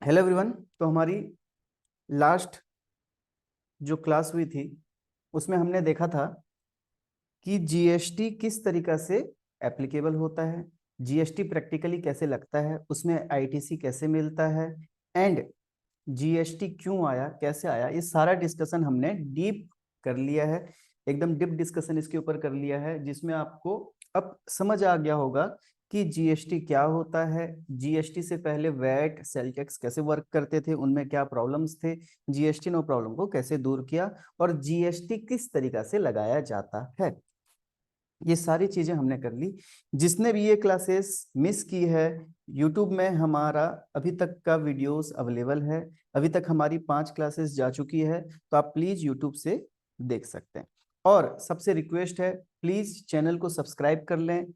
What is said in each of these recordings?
Hello everyone. तो हमारी last जो क्लास हुई थी उसमें हमने देखा था कि जीएसटी किस तरीका से एप्लीकेबल होता है, जीएसटी प्रैक्टिकली कैसे लगता है, उसमें आईटीसी कैसे मिलता है एंड जीएसटी क्यों आया, कैसे आया, ये सारा डिस्कशन हमने डीप कर लिया है। एकदम डीप डिस्कशन इसके ऊपर कर लिया है, जिसमें आपको अब समझ आ गया होगा कि जीएसटी क्या होता है, जीएसटी से पहले वैट सेल टैक्स कैसे वर्क करते थे, उनमें क्या प्रॉब्लम्स थे, जीएसटी ने प्रॉब्लम को कैसे दूर किया और जीएसटी किस तरीका से लगाया जाता है। ये सारी चीजें हमने कर ली। जिसने भी ये क्लासेस मिस की है, यूट्यूब में हमारा अभी तक का वीडियोस अवेलेबल है। अभी तक हमारी 5 क्लासेस जा चुकी है, तो आप प्लीज यूट्यूब से देख सकते हैं। और सबसे रिक्वेस्ट है, प्लीज चैनल को सब्सक्राइब कर लें,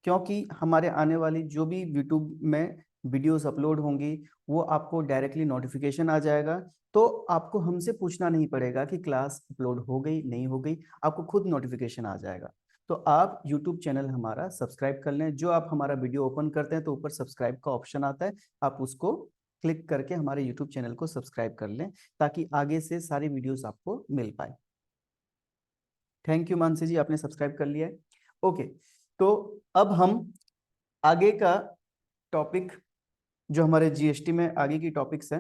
क्योंकि हमारे आने वाली जो भी यूट्यूब में वीडियोस अपलोड होंगी वो आपको डायरेक्टली नोटिफिकेशन आ जाएगा। तो आपको हमसे पूछना नहीं पड़ेगा कि क्लास अपलोड हो गई नहीं हो गई, आपको खुद नोटिफिकेशन आ जाएगा। तो आप यूट्यूब चैनल हमारा सब्सक्राइब कर लें। जो आप हमारा वीडियो ओपन करते हैं तो ऊपर सब्सक्राइब का ऑप्शन आता है, आप उसको क्लिक करके हमारे यूट्यूब चैनल को सब्सक्राइब कर लें, ताकि आगे से सारी वीडियोस आपको मिल पाए। थैंक यू मानसी जी, आपने सब्सक्राइब कर लिया है। ओके, तो अब हम आगे का टॉपिक, जो हमारे जीएसटी में आगे की टॉपिक्स है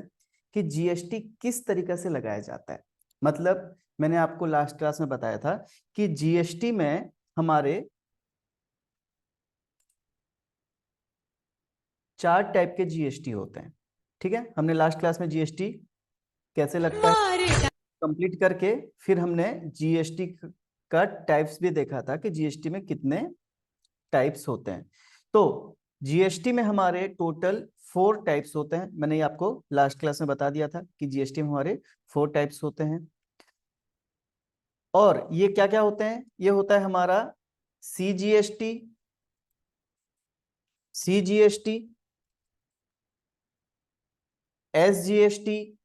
कि जीएसटी किस तरीके से लगाया जाता है। मतलब मैंने आपको लास्ट क्लास में बताया था कि जीएसटी में हमारे 4 टाइप के जीएसटी होते हैं। ठीक है, हमने लास्ट क्लास में जीएसटी कैसे लगता है कंप्लीट करके फिर हमने जीएसटी का टाइप्स भी देखा था कि जीएसटी में कितने टाइप्स होते हैं। तो जीएसटी में हमारे टोटल 4 टाइप्स होते हैं। मैंने ये आपको लास्ट क्लास में बता दिया था कि जीएसटी में हमारे 4 टाइप्स होते हैं। और ये क्या क्या होते हैं? ये होता है हमारा सीजीएसटी, सीजीएसटी, एसजीएसटी,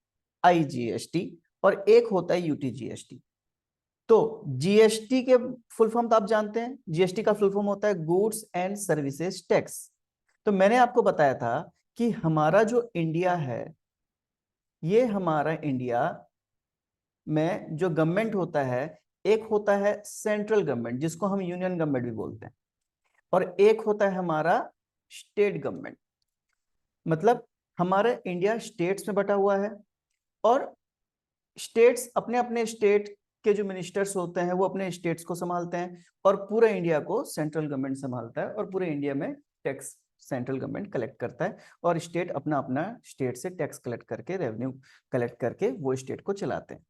आईजीएसटी और एक होता है यूटीजीएसटी। तो जीएसटी के फुल फॉर्म तो आप जानते हैं, जीएसटी का फुल फॉर्म होता है गुड्स एंड सर्विसेज टैक्स। तो मैंने आपको बताया था कि हमारा जो इंडिया है, ये हमारा इंडिया में जो गवर्नमेंट होता है, एक होता है सेंट्रल गवर्नमेंट जिसको हम यूनियन गवर्नमेंट भी बोलते हैं, और एक होता है हमारा स्टेट गवर्नमेंट। मतलब हमारा इंडिया स्टेट्स में बटा हुआ है, और स्टेट्स अपने अपने स्टेट के जो मिनिस्टर्स होते हैं वो अपने स्टेट्स को संभालते हैं, और पूरे इंडिया को सेंट्रल गवर्नमेंट संभालता है, और पूरे इंडिया में टैक्स सेंट्रल गवर्नमेंट कलेक्ट करता है, और स्टेट अपना अपना स्टेट से टैक्स कलेक्ट करके, रेवेन्यू कलेक्ट करके वो स्टेट को चलाते हैं।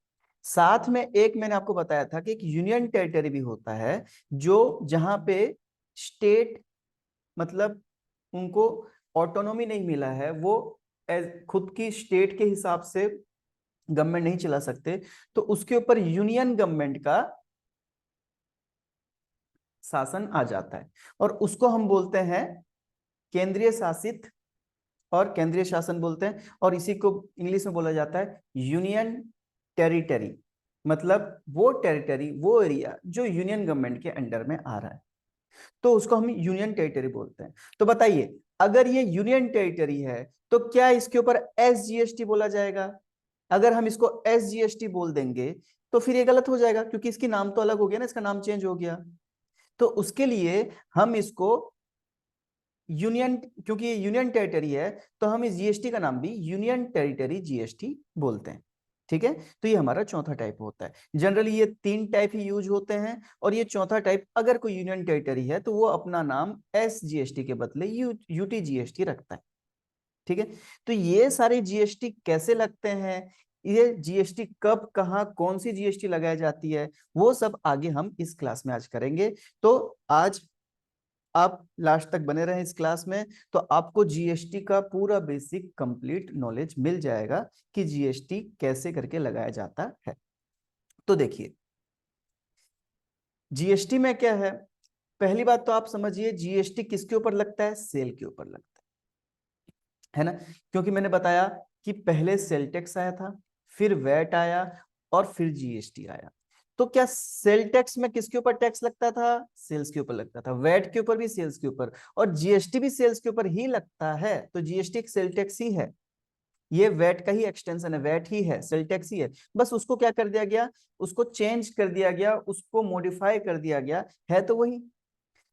साथ में एक मैंने आपको बताया था कि एक यूनियन टेरिटरी भी होता है, जो जहां पे स्टेट, मतलब उनको ऑटोनॉमी नहीं मिला है, वो खुद की स्टेट के हिसाब से गवर्नमेंट नहीं चला सकते, तो उसके ऊपर यूनियन गवर्नमेंट का शासन आ जाता है, और उसको हम बोलते हैं केंद्रीय शासित, और केंद्रीय शासन बोलते हैं, और इसी को इंग्लिश में बोला जाता है यूनियन टेरिटरी। मतलब वो टेरिटरी, वो एरिया जो यूनियन गवर्नमेंट के अंडर में आ रहा है, तो उसको हम यूनियन टेरिटरी बोलते हैं। तो बताइए, अगर ये यूनियन टेरिटरी है तो क्या इसके ऊपर एसजीएसटी बोला जाएगा? अगर हम इसको एसजीएसटी बोल देंगे तो फिर ये गलत हो जाएगा, क्योंकि इसकी नाम तो अलग हो गया ना, इसका नाम चेंज हो गया। तो उसके लिए हम इसको यूनियन, क्योंकि ये यूनियन टेरिटरी है, तो हम इस जीएसटी का नाम भी यूनियन टेरिटरी जीएसटी बोलते हैं। ठीक है, तो ये हमारा चौथा टाइप होता है। जनरली ये 3 टाइप ही यूज होते हैं, और ये चौथा टाइप, अगर कोई यूनियन टेरिटरी है तो वो अपना नाम एस जीएसटी के बदले यूटी जीएसटी रखता है। ठीक है, तो ये सारे जीएसटी कैसे लगते हैं, ये जीएसटी कब कहाँ कौन सी जीएसटी लगाई जाती है, वो सब आगे हम इस क्लास में आज करेंगे। तो आज आप लास्ट तक बने रहें इस क्लास में, तो आपको जीएसटी का पूरा बेसिक कंप्लीट नॉलेज मिल जाएगा कि जीएसटी कैसे करके लगाया जाता है। तो देखिए, जीएसटी में क्या है, पहली बात तो आप समझिए, जीएसटी किसके ऊपर लगता है? सेल के ऊपर लगता है ना, क्योंकि मैंने बताया कि पहले सेल टैक्स आया था, फिर वैट आया, और फिर जीएसटी आया। तो क्या सेल टैक्स में किसके ऊपर टैक्स लगता था? सेल्स के ऊपर लगता था। वैट के ऊपर भी सेल्स के ऊपर, और जीएसटी भी सेल्स के ऊपर ही लगता है, तो जीएसटी एक सेल टैक्स ही है। ये वैट का ही एक्सटेंशन है, वैट ही है, सेल टैक्स ही है, बस उसको क्या कर दिया गया, उसको चेंज कर दिया गया, उसको मॉडिफाई कर दिया गया, है तो वही।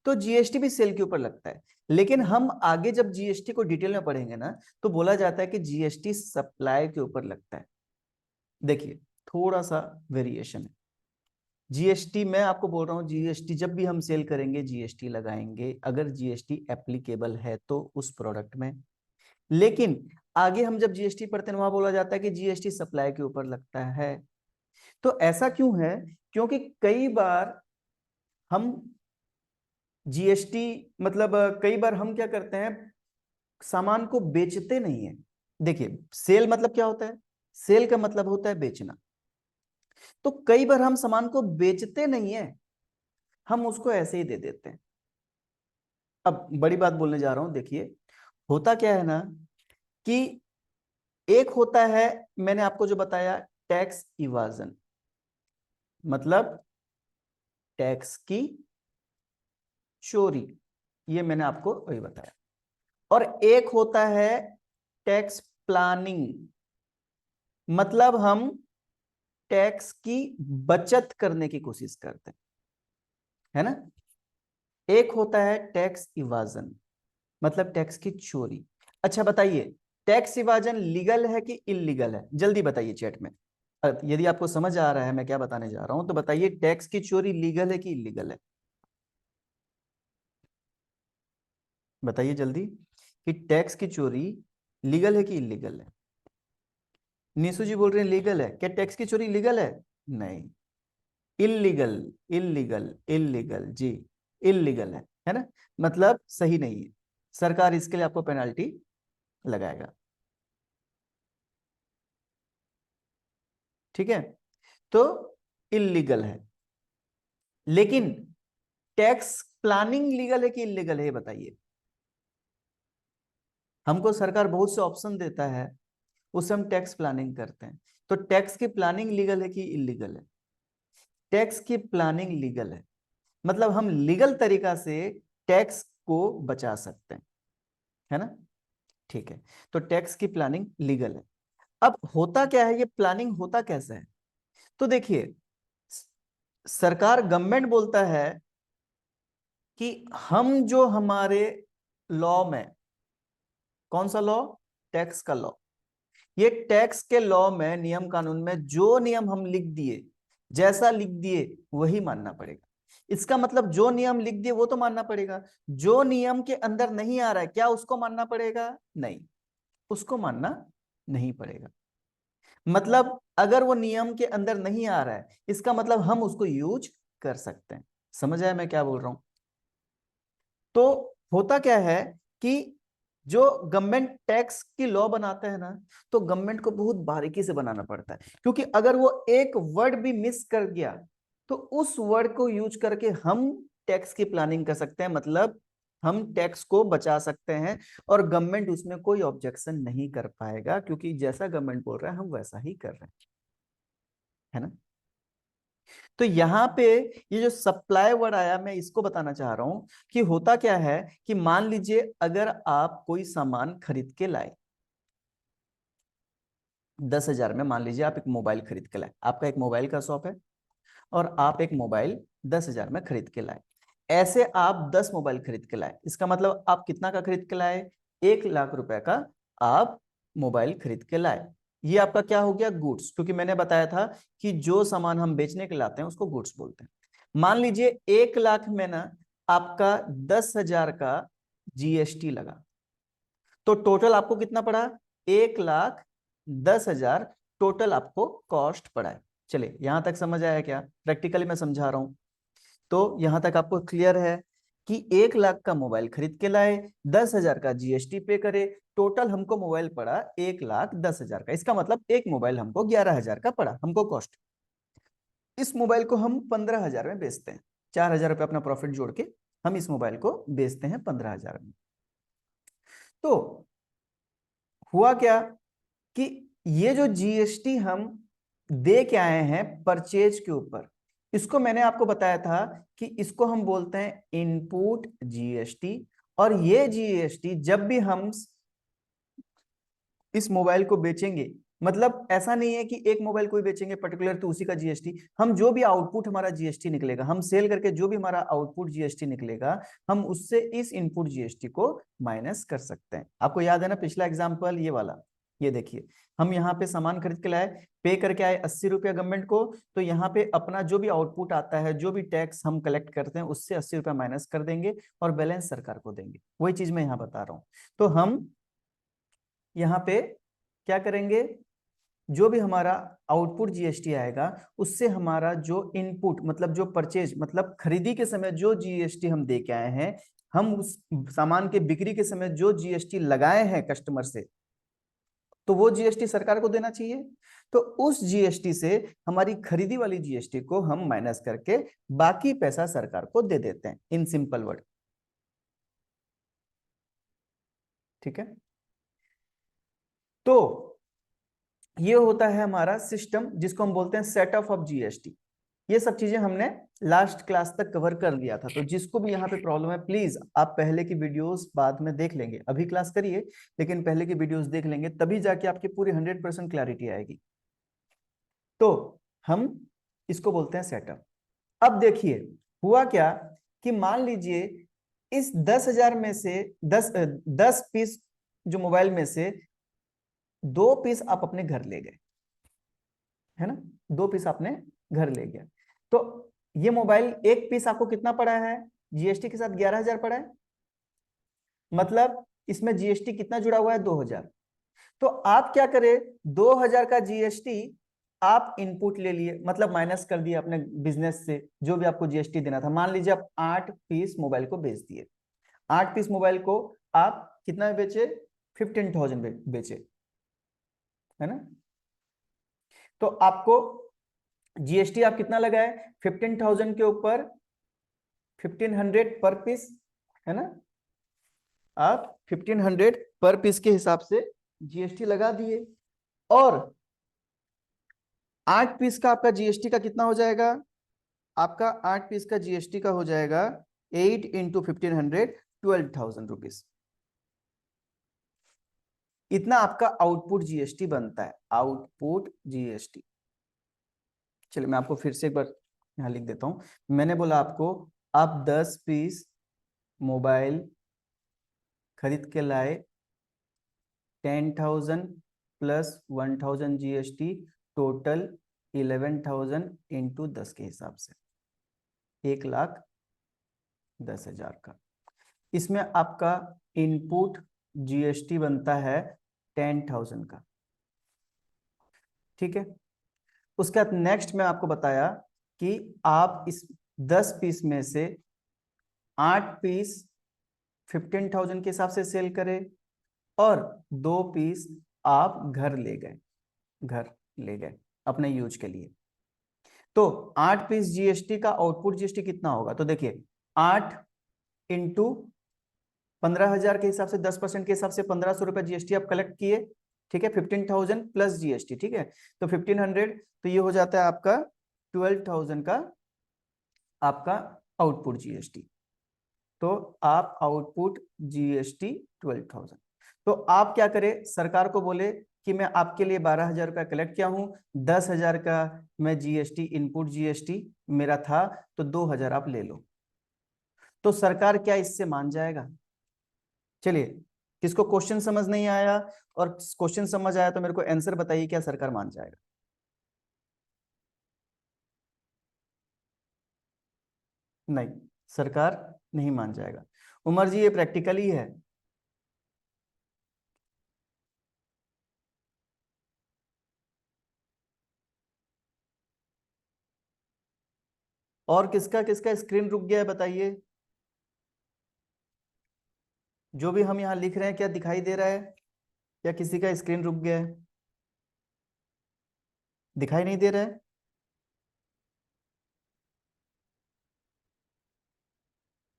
तो जीएसटी भी सेल के ऊपर लगता है, लेकिन हम आगे जब जीएसटी को डिटेल में पढ़ेंगे ना, तो बोला जाता है कि जीएसटी सप्लाई के ऊपर लगता है। देखिए थोड़ा सा वेरिएशन है। जीएसटी मैं आपको बोल रहा हूं, जीएसटी जब भी हम सेल करेंगे जीएसटी लगाएंगे, अगर जीएसटी एप्लीकेबल है तो उस प्रोडक्ट में। लेकिन आगे हम जब जीएसटी पढ़ते हैं वहां बोला जाता है कि जीएसटी सप्लाई के ऊपर लगता है। तो ऐसा क्यों है? क्योंकि कई बार हम जीएसटी मतलब कई बार हम क्या करते हैं, सामान को बेचते नहीं है। देखिए सेल मतलब क्या होता है, सेल का मतलब होता है बेचना। तो कई बार हम सामान को बेचते नहीं है, हम उसको ऐसे ही दे देते हैं। अब बड़ी बात बोलने जा रहा हूं, देखिए होता क्या है ना कि एक होता है, मैंने आपको जो बताया टैक्स इवाजन, मतलब टैक्स की चोरी, ये मैंने आपको वही बताया। और एक होता है टैक्स प्लानिंग, मतलब हम टैक्स की बचत करने की कोशिश करते हैं, है ना। एक होता है टैक्स इवाजन, मतलब टैक्स की चोरी। अच्छा बताइए, टैक्स इवाजन लीगल है कि इलीगल है? जल्दी बताइए चैट में। यदि आपको समझ आ रहा है मैं क्या बताने जा रहा हूं तो बताइए, टैक्स की चोरी लीगल है कि इलीगल है? बताइए जल्दी कि टैक्स की चोरी लीगल है कि इलीगल है। नीसू जी बोल रहे हैं लीगल है। क्या टैक्स की चोरी लीगल है? नहीं, इलीगल, इलीगल, इलीगल जी, इलीगल है ना, मतलब सही नहीं है। सरकार इसके लिए आपको पेनाल्टी लगाएगा, ठीक है। तो इलीगल है। लेकिन टैक्स प्लानिंग लीगल है कि इलीगल है, ये बताइए। हमको सरकार बहुत से ऑप्शन देता है, उससे हम टैक्स प्लानिंग करते हैं। तो टैक्स की प्लानिंग लीगल है कि इलीगल है? टैक्स की प्लानिंग लीगल है, मतलब हम लीगल तरीका से टैक्स को बचा सकते हैं, है ना। ठीक है, तो टैक्स की प्लानिंग लीगल है। अब होता क्या है, ये प्लानिंग होता कैसे है? तो देखिए, सरकार गवर्नमेंट बोलता है कि हम जो हमारे लॉ में, कौन सा लॉ? टैक्स का लॉ। ये टैक्स के लॉ में, नियम कानून में जो नियम हम लिख दिए, जैसा लिख दिए वही मानना पड़ेगा। इसका मतलब जो नियम लिख दिए वो तो मानना पड़ेगा, जो नियम के अंदर नहीं आ रहा है क्या उसको मानना पड़ेगा? नहीं, उसको मानना नहीं पड़ेगा। मतलब अगर वो नियम के अंदर नहीं आ रहा है, इसका मतलब हम उसको यूज कर सकते हैं। समझ आया मैं क्या बोल रहा हूं? तो होता क्या है कि जो गवर्नमेंट टैक्स की लॉ बनाता है ना, तो गवर्नमेंट को बहुत बारीकी से बनाना पड़ता है, क्योंकि अगर वो एक वर्ड भी मिस कर गया तो उस वर्ड को यूज करके हम टैक्स की प्लानिंग कर सकते हैं, मतलब हम टैक्स को बचा सकते हैं। और गवर्नमेंट उसमें कोई ऑब्जेक्शन नहीं कर पाएगा, क्योंकि जैसा गवर्नमेंट बोल रहा है हम वैसा ही कर रहे हैं, है ना। तो यहाँ पे ये जो सप्लाई वर्ड आया, मैं इसको बताना चाह रहा हूं कि होता क्या है कि मान लीजिए अगर आप कोई सामान खरीद के लाए 10,000 में, मान लीजिए आप एक मोबाइल खरीद के लाए, आपका एक मोबाइल का शॉप है और आप एक मोबाइल 10,000 में खरीद के लाए। ऐसे आप 10 मोबाइल खरीद के लाए, इसका मतलब आप कितना का खरीद के लाए? 1 लाख रुपए का आप मोबाइल खरीद के लाए। ये आपका क्या हो गया? गुड्स, क्योंकि मैंने बताया था कि जो सामान हम बेचने के लाते हैं उसको गुड्स बोलते हैं। मान लीजिए 1 लाख में ना आपका 10,000 का जीएसटी लगा, तो टोटल आपको कितना पड़ा? 1,10,000 टोटल आपको कॉस्ट पड़ा है। चलिए यहां तक समझ आया क्या? प्रैक्टिकली मैं समझा रहा हूं, तो यहां तक आपको क्लियर है कि 1 लाख का मोबाइल खरीद के लाए, 10,000 का जीएसटी पे करे, टोटल हमको मोबाइल पड़ा 1,10,000 का। इसका मतलब एक मोबाइल हमको 11,000 का पड़ा, हमको कॉस्ट। इस मोबाइल को हम 15,000 में बेचते हैं, 4,000 रुपये अपना प्रॉफिट जोड़ के हम इस मोबाइल को बेचते हैं 15,000 में। तो हुआ क्या कि ये जो जीएसटी हम दे के आए हैं परचेज के ऊपर, इसको मैंने आपको बताया था कि इसको हम बोलते हैं इनपुट जीएसटी। और ये जीएसटी जब भी हम इस मोबाइल को बेचेंगे, मतलब ऐसा नहीं है कि एक मोबाइल को ही बेचेंगे पर्टिकुलर तो उसी का जीएसटी, हम जो भी आउटपुट हमारा जीएसटी निकलेगा, हम सेल करके जो भी हमारा आउटपुट जीएसटी निकलेगा, हम उससे इस इनपुट जीएसटी को माइनस कर सकते हैं। आपको याद है ना पिछला एग्जाम्पल ये वाला, ये देखिए हम यहाँ पे सामान खरीद के लाए, पे करके आए 80 रुपया गवर्नमेंट को, तो यहाँ पे अपना जो भी आउटपुट आता है, जो भी टैक्स हम कलेक्ट करते हैं उससे 80 रुपया माइनस कर देंगे और बैलेंस सरकार को देंगे। वही चीज मैं यहाँ बता रहा हूँ। तो हम यहाँ पे क्या करेंगे, जो भी हमारा आउटपुट जीएसटी आएगा उससे हमारा जो इनपुट मतलब जो परचेज मतलब खरीदी के समय जो जीएसटी हम दे के आए हैं, हम उस सामान के बिक्री के समय जो जीएसटी लगाए हैं कस्टमर से, तो वो जीएसटी सरकार को देना चाहिए। तो उस जीएसटी से हमारी खरीदी वाली जीएसटी को हम माइनस करके बाकी पैसा सरकार को दे देते हैं, इन सिंपल वर्ड। ठीक है, तो ये होता है हमारा सिस्टम जिसको हम बोलते हैं सेट ऑफ जीएसटी। ये सब चीजें हमने लास्ट क्लास तक कवर कर लिया था, तो जिसको भी यहाँ पे प्रॉब्लम है प्लीज आप पहले की वीडियोस बाद में देख लेंगे, अभी क्लास करिए लेकिन पहले की वीडियोस देख लेंगे, तभी जाके आपकी पूरी 100% क्लैरिटी आएगी। तो हम इसको बोलते हैं सेटअप। अब देखिए हुआ क्या कि मान लीजिए इस 10,000 में से 10 पीस जो मोबाइल में से 2 पीस आप अपने घर ले गए, है ना, 2 पीस आपने घर ले गया, तो ये मोबाइल एक पीस आपको कितना पड़ा है, जीएसटी के साथ 11,000 पड़ा है, मतलब इसमें जीएसटी कितना जुड़ा हुआ है, 2,000। तो आप क्या करें, 2,000 का जीएसटी आप इनपुट ले लिए, मतलब माइनस कर दिया अपने बिजनेस से जो भी आपको जीएसटी देना था। मान लीजिए आप 8 पीस मोबाइल को बेच दिए, 8 पीस मोबाइल को आप कितना में बेचे, 15,000 बेचे, है ना। तो आपको जीएसटी आप कितना लगाए, 15,000 के ऊपर 1,500 पर पीस, है ना, आप 1,500 पर पीस के हिसाब से जीएसटी लगा दिए, और 8 पीस का आपका जीएसटी का कितना हो जाएगा, आपका 8 पीस का जीएसटी का हो जाएगा 8 इंटू 1,500, 12,000 रुपीज। इतना आपका आउटपुट जीएसटी बनता है, आउटपुट जीएसटी। चलिए मैं आपको फिर से एक बार यहां लिख देता हूं। मैंने बोला आपको आप 10 पीस मोबाइल खरीद के लाए, 10,000 प्लस 1,000 जीएसटी, टोटल 11,000 इंटू 10 के हिसाब से 1,10,000 का। इसमें आपका इनपुट जीएसटी बनता है 10,000 का। ठीक है, उसके बाद नेक्स्ट में आपको बताया कि आप इस 10 पीस में से 8 पीस 15,000 के हिसाब से सेल करें, और 2 पीस आप घर ले गए, घर ले गए अपने यूज के लिए। तो 8 पीस जीएसटी का आउटपुट जीएसटी कितना होगा, तो देखिए 8 इंटू 15,000 के हिसाब से 10% के हिसाब से 1,500 रुपए जीएसटी आप कलेक्ट किए। ठीक है, 15,000 प्लस जीएसटी, ठीक है, तो 1,500, तो ये हो जाता है आपका 12,000 का आपका आउटपुट जीएसटी। तो आप आउटपुट जीएसटी 12,000, तो आप क्या करें, सरकार को बोले कि मैं आपके लिए 12,000 रुपया कलेक्ट किया हूं, 10,000 का मैं जीएसटी इनपुट जीएसटी मेरा था, तो 2,000 आप ले लो। तो सरकार क्या इससे मान जाएगा। चलिए, किसको क्वेश्चन समझ नहीं आया, और क्वेश्चन समझ आया तो मेरे को आंसर बताइए, क्या सरकार मान जाएगा। नहीं, सरकार नहीं मान जाएगा। उमर जी ये प्रैक्टिकली है। और किसका किसका स्क्रीन रुक गया है बताइए, जो भी हम यहाँ लिख रहे हैं क्या दिखाई दे रहा है, या किसी का स्क्रीन रुक गया है, दिखाई नहीं दे रहा है।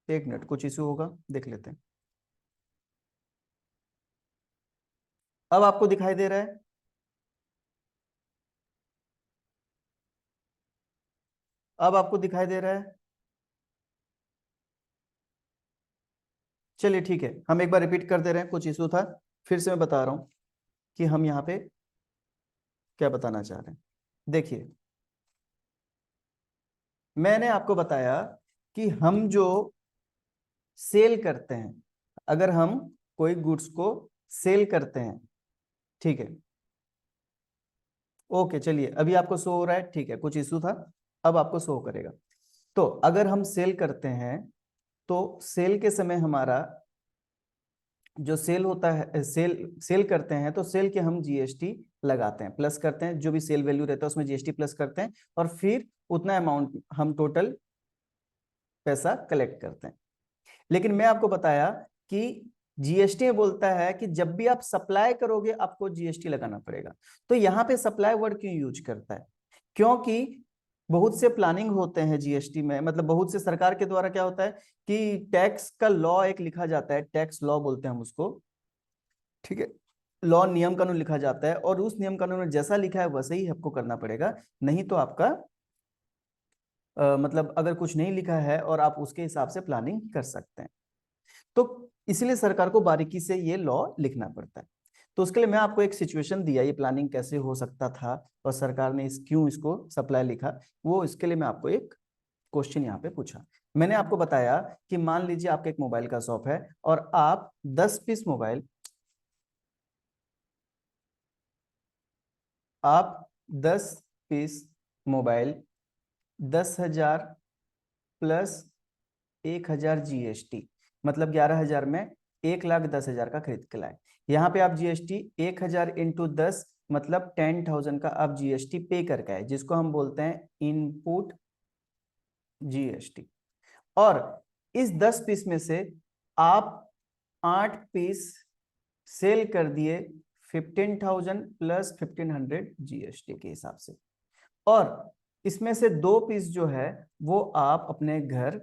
एक मिनट, कुछ इशू होगा, देख लेते हैं। अब आपको दिखाई दे रहा है, अब आपको दिखाई दे रहा है। चलिए ठीक है, हम एक बार रिपीट कर दे रहे हैं, कुछ इशू था, फिर से मैं बता रहा हूं। कि हम यहाँ पे क्या बताना चाह रहे हैं। देखिए, मैंने आपको बताया कि हम जो सेल करते हैं, अगर हम कोई गुड्स को सेल करते हैं, ठीक है, ओके चलिए, अभी आपको शो हो रहा है, ठीक है, कुछ इशू था, अब आपको शो करेगा। तो अगर हम सेल करते हैं तो सेल के समय हमारा जो सेल होता है, सेल करते हैं तो सेल के हम जीएसटी लगाते हैं, प्लस करते हैं, जो भी सेल वैल्यू रहता है उसमें जीएसटी प्लस करते हैं, और फिर उतना अमाउंट हम टोटल पैसा कलेक्ट करते हैं। लेकिन मैं आपको बताया कि जीएसटी में बोलता है कि जब भी आप सप्लाई करोगे आपको जीएसटी लगाना पड़ेगा। तो यहाँ पे सप्लाई वर्ड क्यों यूज करता है? क्योंकि बहुत से प्लानिंग होते हैं जीएसटी में, मतलब बहुत से सरकार के द्वारा क्या होता है कि टैक्स का लॉ एक लिखा जाता है, टैक्स लॉ बोलते हैं हम उसको, ठीक है, लॉ नियम कानून लिखा जाता है, और उस नियम कानून में जैसा लिखा है वैसे ही आपको करना पड़ेगा, नहीं तो आपका मतलब अगर कुछ नहीं लिखा है और आप उसके हिसाब से प्लानिंग कर सकते हैं, तो इसलिए सरकार को बारीकी से ये लॉ लिखना पड़ता है। तो उसके लिए मैं आपको एक सिचुएशन दिया, ये प्लानिंग कैसे हो सकता था और सरकार ने क्यों इसको सप्लाई लिखा, वो इसके लिए मैं आपको एक क्वेश्चन यहाँ पे पूछा। मैंने आपको बताया कि मान लीजिए आपका एक मोबाइल का शॉप है और आप 10 पीस मोबाइल, आप 10 पीस मोबाइल 10,000 प्लस 1,000 जीएसटी, मतलब 11,000 में 1,10,000 का खरीद के लाए। यहाँ पे आप जीएसटी 1,000 इंटू 10 मतलब 10,000 का आप जीएसटी पे करके आए, जिसको हम बोलते हैं इनपुट जीएसटी। और इस 10 पीस में से आप 8 पीस सेल कर दिए 15,000 प्लस 1,500 जीएसटी के हिसाब से, और इसमें से 2 पीस जो है वो आप अपने घर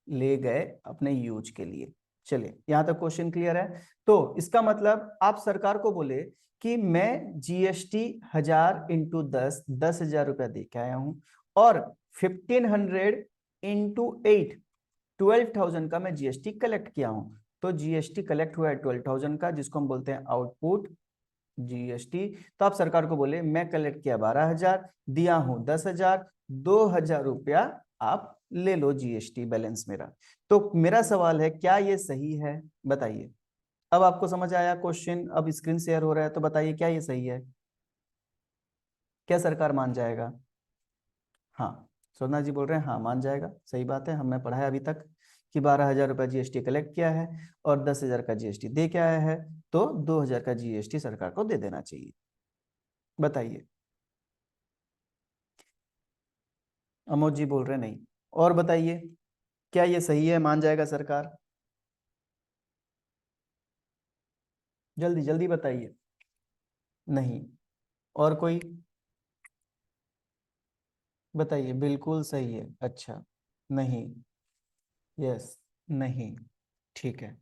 ले गए अपने यूज के लिए। चलिए, यहां तक क्वेश्चन क्लियर है? तो इसका मतलब आप सरकार को बोले कि मैं जीएसटी 1,000 इंटू 10,000 रुपया दे के आया हूं, और 1,500 इंटू 8 12,000 का मैं जीएसटी कलेक्ट किया हूं। तो जीएसटी कलेक्ट हुआ है 12,000 का, जिसको हम बोलते हैं आउटपुट जीएसटी। तो आप सरकार को बोले मैं कलेक्ट किया 12,000, दिया हूं 10,000, 2,000 रुपया आप ले लो जीएसटी बैलेंस मेरा। तो मेरा सवाल है, क्या ये सही है? बताइए। अब आपको समझ आया क्वेश्चन, अब स्क्रीन शेयर हो रहा है, तो बताइए क्या ये सही है? क्या सरकार मान जाएगा? हाँ, सोना जी बोल रहे हैं हाँ मान जाएगा, सही बात है, हमने पढ़ा है अभी तक कि 12,000 रुपया जीएसटी कलेक्ट किया है और 10,000 का जीएसटी दे के आया है, तो 2,000 का जीएसटी सरकार को दे देना चाहिए। बताइए। अमोद जी बोल रहे नहीं। और बताइए, क्या ये सही है, मान जाएगा सरकार? जल्दी जल्दी बताइए। नहीं। और कोई? बताइए। बिल्कुल सही है। अच्छा। नहीं। यस। नहीं। ठीक है।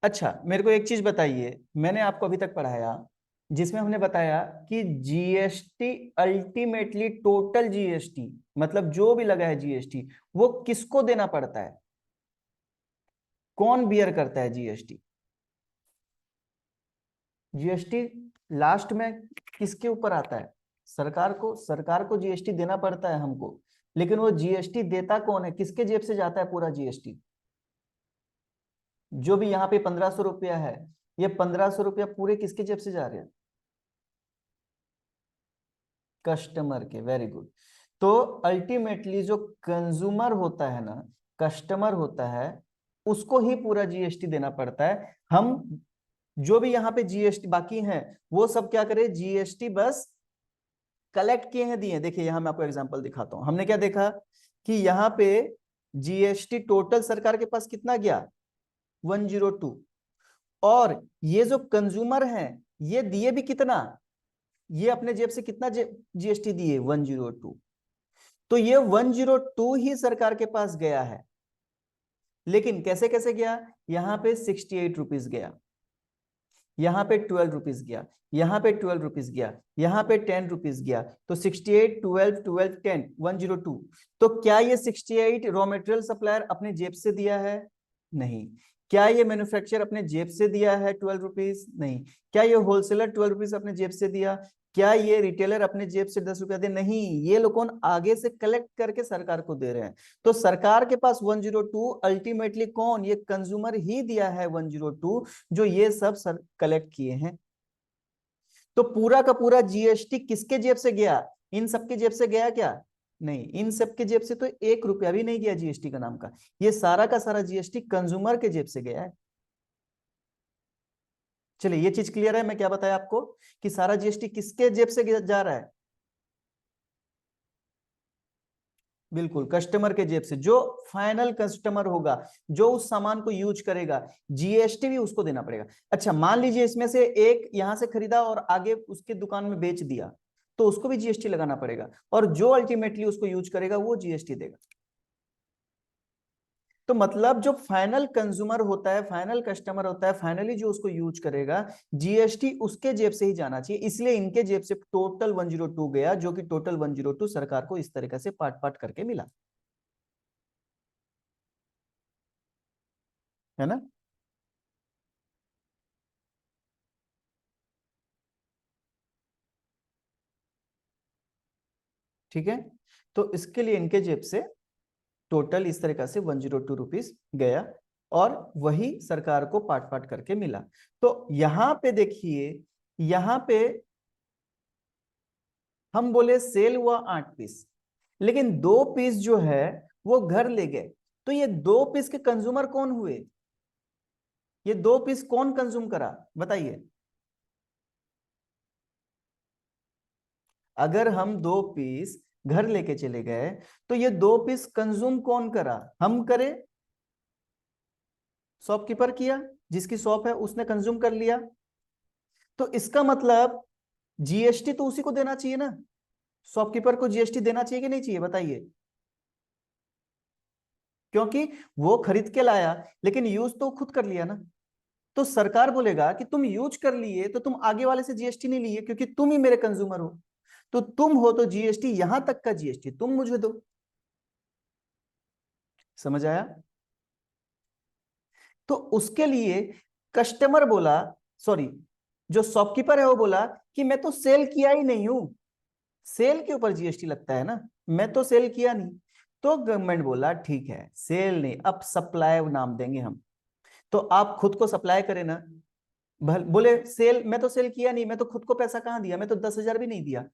अच्छा, मेरे को एक चीज बताइए, मैंने आपको अभी तक पढ़ाया जिसमें हमने बताया कि जीएसटी अल्टीमेटली टोटल जीएसटी, मतलब जो भी लगा है जीएसटी, वो किसको देना पड़ता है? कौन बियर करता है जीएसटी? जीएसटी लास्ट में किसके ऊपर आता है? सरकार को। सरकार को जीएसटी देना पड़ता है हमको, लेकिन वो जीएसटी देता कौन है? किसके जेब से जाता है पूरा जीएसटी? जो भी यहाँ पे 1,500 रुपया है, ये 1,500 रुपया पूरे किसके जेब से जा रहे हैं? कस्टमर के। Very good. तो अल्टीमेटली जो कंज्यूमर होता है ना, कस्टमर होता है, उसको ही पूरा जीएसटी देना पड़ता है। हम जो भी यहाँ पे जीएसटी बाकी है वो सब क्या करे, जीएसटी बस कलेक्ट किए हैं, दिए। देखिए यहाँ मैं आपको एग्जांपल दिखाता हूं, हमने क्या देखा कि यहाँ पे जीएसटी टोटल सरकार के पास कितना गया, 102, और ये जो कंज्यूमर हैं ये दिए भी कितना, ये अपने जेब से कितना जीएसटी दिए, 102। तो ये 102 ही सरकार के पास गया है, लेकिन कैसे कैसे गया? यहाँ पे 68 रुपीज गया, यहाँ पे 12 रुपीज गया, यहाँ पे 12 रुपीज गया, यहाँ पे 10 रुपीज गया, तो 68 12 12 10 102। तो क्या ये 68 रॉ मटेरियल सप्लायर अपने जेब से दिया है? नहीं, क्या ये मैन्युफैक्चरर अपने जेब से दिया है 12 रुपीज? नहीं। क्या ये होलसेलर 12 रुपीज अपने जेब से दिया? क्या ये रिटेलर अपने जेब से 10 रुपया दे? नहीं, ये लोग कौन आगे से कलेक्ट करके सरकार को दे रहे हैं। तो सरकार के पास 102 अल्टीमेटली कौन, ये कंज्यूमर ही दिया है 102, जो ये सब सर कलेक्ट किए हैं। तो पूरा का पूरा जीएसटी किसके जेब से गया? इन सबके जेब से गया क्या? नहीं, इन सबके जेब से तो 1 रुपया भी नहीं गया जीएसटी का नाम का। ये सारा का सारा जीएसटी कंज्यूमर के जेब से गया है। चलिए, ये चीज क्लियर है मैं क्या बताया आपको, कि सारा जीएसटी किसके जेब से जा रहा है? बिल्कुल, कस्टमर के जेब से। जो फाइनल कस्टमर होगा, जो उस सामान को यूज करेगा, जीएसटी भी उसको देना पड़ेगा। अच्छा, मान लीजिए इसमें से एक यहां से खरीदा और आगे उसके दुकान में बेच दिया, तो उसको भी जीएसटी लगाना पड़ेगा, और जो अल्टीमेटली उसको यूज करेगा वो जीएसटी देगा। तो मतलब जो फाइनल कंज्यूमर होता है, फाइनल कस्टमर होता है, फाइनली जो उसको यूज करेगा, जीएसटी उसके जेब से ही जाना चाहिए। इसलिए इनके जेब से टोटल 102 गया, जो कि टोटल 102 सरकार को इस तरीके से पार्ट पार्ट करके मिला, है ना। ठीक है, तो इसके लिए इनके जेब से टोटल इस तरीके से 102 रुपीज गया, और वही सरकार को पार्ट पार्ट करके मिला। तो यहां पे देखिए, यहां पे हम बोले सेल हुआ 8 पीस, लेकिन 2 पीस जो है वो घर ले गए। तो ये 2 पीस के कंज्यूमर कौन हुए? ये 2 पीस कौन कंज्यूम करा, बताइए। अगर हम 2 पीस घर लेके चले गए, तो ये 2 पीस कंज्यूम कौन करा? हम करे, शॉपकीपर किया, जिसकी शॉप है उसने कंज्यूम कर लिया। तो इसका मतलब जीएसटी तो उसी को देना चाहिए ना, शॉपकीपर को जीएसटी देना चाहिए कि नहीं चाहिए, बताइए। क्योंकि वो खरीद के लाया, लेकिन यूज तो खुद कर लिया ना। तो सरकार बोलेगा कि तुम यूज कर लिए तो तुम आगे वाले से जीएसटी नहीं लिए, क्योंकि तुम ही मेरे कंज्यूमर हो। तो तुम हो तो जीएसटी, यहां तक का जीएसटी तुम मुझे दो। समझ आया? तो उसके लिए कस्टमर बोला, सॉरी, जो शॉपकीपर है वो बोला कि मैं तो सेल किया ही नहीं हूं, सेल के ऊपर जीएसटी लगता है ना, मैं तो सेल किया नहीं। तो गवर्नमेंट बोला ठीक है, सेल नहीं, अब सप्लाई नाम देंगे हम। तो आप खुद को सप्लाई करें ना। बोले सेल, मैं तो सेल किया नहीं, मैं तो खुद को पैसा कहां दिया, मैं तो 10,000 भी नहीं दिया,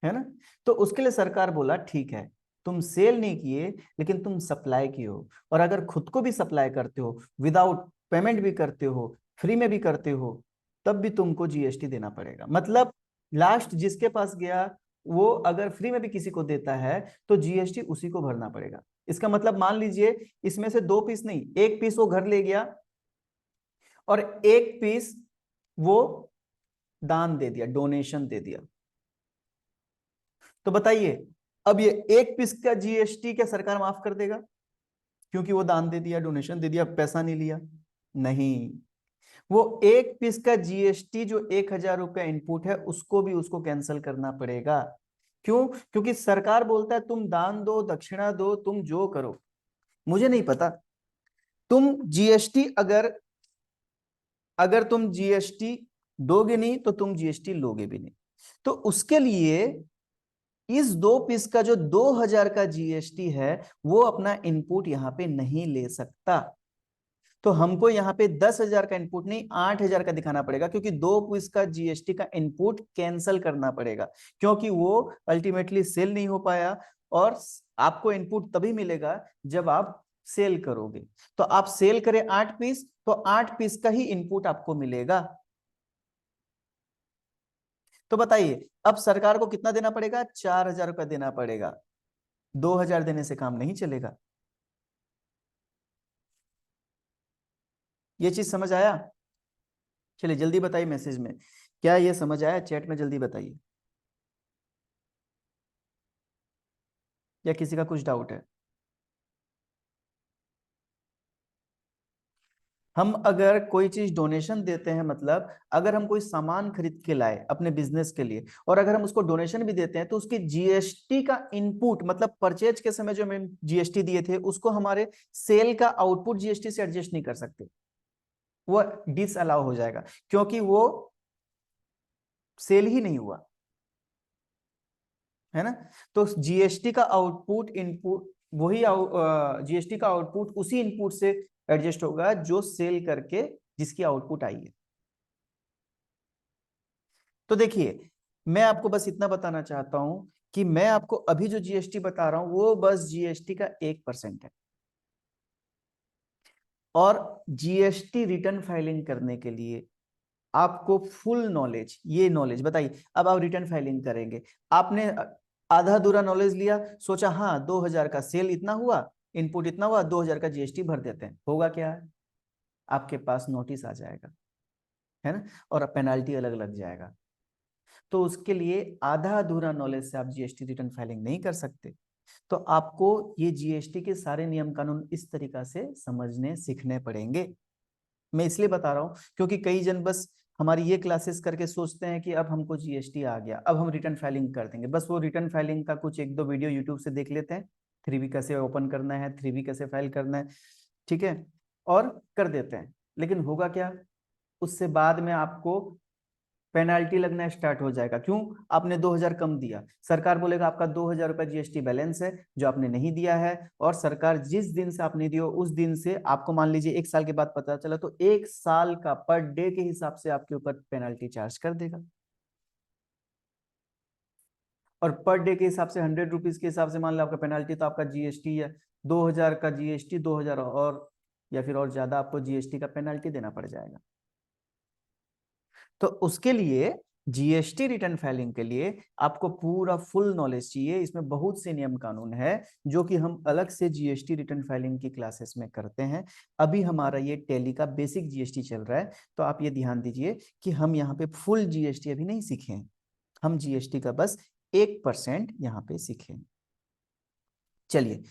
है ना। तो उसके लिए सरकार बोला ठीक है, तुम सेल नहीं किए, लेकिन तुम सप्लाई किए हो, और अगर खुद को भी सप्लाई करते हो, विदाउट पेमेंट भी करते हो, फ्री में भी करते हो, तब भी तुमको जीएसटी देना पड़ेगा। मतलब लास्ट जिसके पास गया, वो अगर फ्री में भी किसी को देता है, तो जीएसटी उसी को भरना पड़ेगा। इसका मतलब मान लीजिए इसमें से 2 पीस नहीं, 1 पीस वो घर ले गया, और 1 पीस वो दान दे दिया, डोनेशन दे दिया। तो बताइए, अब ये 1 पीस का जीएसटी क्या सरकार माफ कर देगा, क्योंकि वो दान दे दिया, डोनेशन दे दिया, पैसा नहीं लिया? नहीं, वो 1 पीस का जीएसटी जो 1,000 रुपया इनपुट है, उसको भी उसको कैंसिल करना पड़ेगा। क्यों? क्योंकि सरकार बोलता है तुम दान दो, दक्षिणा दो, तुम जो करो, मुझे नहीं पता। तुम जीएसटी अगर अगर तुम जीएसटी दोगे नहीं, तो तुम जीएसटी लोगे भी नहीं। तो उसके लिए इस 2 पीस का जो 2,000 का जीएसटी है, वो अपना इनपुट यहां पे नहीं ले सकता। तो हमको यहाँ पे 10,000 का इनपुट नहीं, 8,000 का दिखाना पड़ेगा, क्योंकि 2 पीस का जीएसटी का इनपुट कैंसल करना पड़ेगा, क्योंकि वो अल्टीमेटली सेल नहीं हो पाया। और आपको इनपुट तभी मिलेगा जब आप सेल करोगे। तो आप सेल करें 8 पीस, तो 8 पीस का ही इनपुट आपको मिलेगा। तो बताइए, अब सरकार को कितना देना पड़ेगा? 4,000 रुपया देना पड़ेगा। 2,000 देने से काम नहीं चलेगा। ये चीज समझ आया? चलिए जल्दी बताइए मैसेज में, क्या ये समझ आया? चैट में जल्दी बताइए, या किसी का कुछ डाउट है? हम अगर कोई चीज डोनेशन देते हैं, मतलब अगर हम कोई सामान खरीद के लाए अपने बिजनेस के लिए और अगर हम उसको डोनेशन भी देते हैं तो उसकी जीएसटी का इनपुट, मतलब परचेज के समय जो हमें जीएसटी दिए थे उसको हमारे सेल का आउटपुट जीएसटी से एडजस्ट नहीं कर सकते, वो डिस अलाउ हो जाएगा क्योंकि वो सेल ही नहीं हुआ है ना। तो जीएसटी का आउटपुट इनपुट वही जीएसटी का आउटपुट उसी इनपुट से एडजस्ट होगा जो सेल करके जिसकी आउटपुट आई है। तो देखिए, मैं आपको बस इतना बताना चाहता हूं कि मैं आपको अभी जो जीएसटी बता रहा हूं वो बस जीएसटी का 1% है। और जीएसटी रिटर्न फाइलिंग करने के लिए आपको फुल नॉलेज, ये नॉलेज बताइए, अब आप रिटर्न फाइलिंग करेंगे, आपने आधा अधूरा नॉलेज लिया, सोचा हाँ 2000 का सेल इतना हुआ, इनपुट इतना हुआ, 2000 का जीएसटी भर देते हैं, होगा क्या, आपके पास नोटिस आ जाएगा, है ना, और पेनाल्टी अलग लग जाएगा। तो उसके लिए आधा अधूरा नॉलेज से आप जीएसटी रिटर्न फाइलिंग नहीं कर सकते। तो आपको ये जीएसटी के सारे नियम कानून इस तरीका से समझने सीखने पड़ेंगे। मैं इसलिए बता रहा हूं क्योंकि कई जन बस हमारी ये क्लासेस करके सोचते हैं कि अब हमको जीएसटी आ गया, अब हम रिटर्न फाइलिंग कर देंगे, बस वो रिटर्न फाइलिंग का कुछ एक दो वीडियो यूट्यूब से देख लेते हैं, 3B कैसे ओपन करना है, 3B कैसे फाइल करना है, ठीक है, और कर देते हैं। लेकिन होगा क्या, उससे बाद में आपको पेनाल्टी लगना स्टार्ट हो जाएगा। क्यों, आपने 2000 कम दिया, सरकार बोलेगा आपका 2000 रुपया जीएसटी बैलेंस है जो आपने नहीं दिया है, और सरकार जिस दिन से आप नहीं दियो उस दिन से आपको मान लीजिए 1 साल के बाद पता चला तो 1 साल का पर डे के हिसाब से आपके ऊपर पेनाल्टी चार्ज कर देगा। और पर डे के हिसाब से 100 रुपीज के हिसाब से मान लो आपका पेनाल्टी, तो आपका जीएसटी या 2000 का जीएसटी 2000 और या फिर और ज्यादा आपको जीएसटी का पेनाल्टी देना पड़ जाएगा। तो उसके लिए जीएसटी रिटर्न फाइलिंग के लिए आपको पूरा फुल नॉलेज चाहिए। इसमें बहुत से नियम कानून है जो कि हम अलग से जीएसटी रिटर्न फाइलिंग की क्लासेस में करते हैं। अभी हमारा ये टैली का बेसिक जीएसटी चल रहा है, तो आप ये ध्यान दीजिए कि हम यहाँ पे फुल जीएसटी अभी नहीं सीखे, हम जीएसटी का बस 1% यहाँ पे सीखे। चलिए,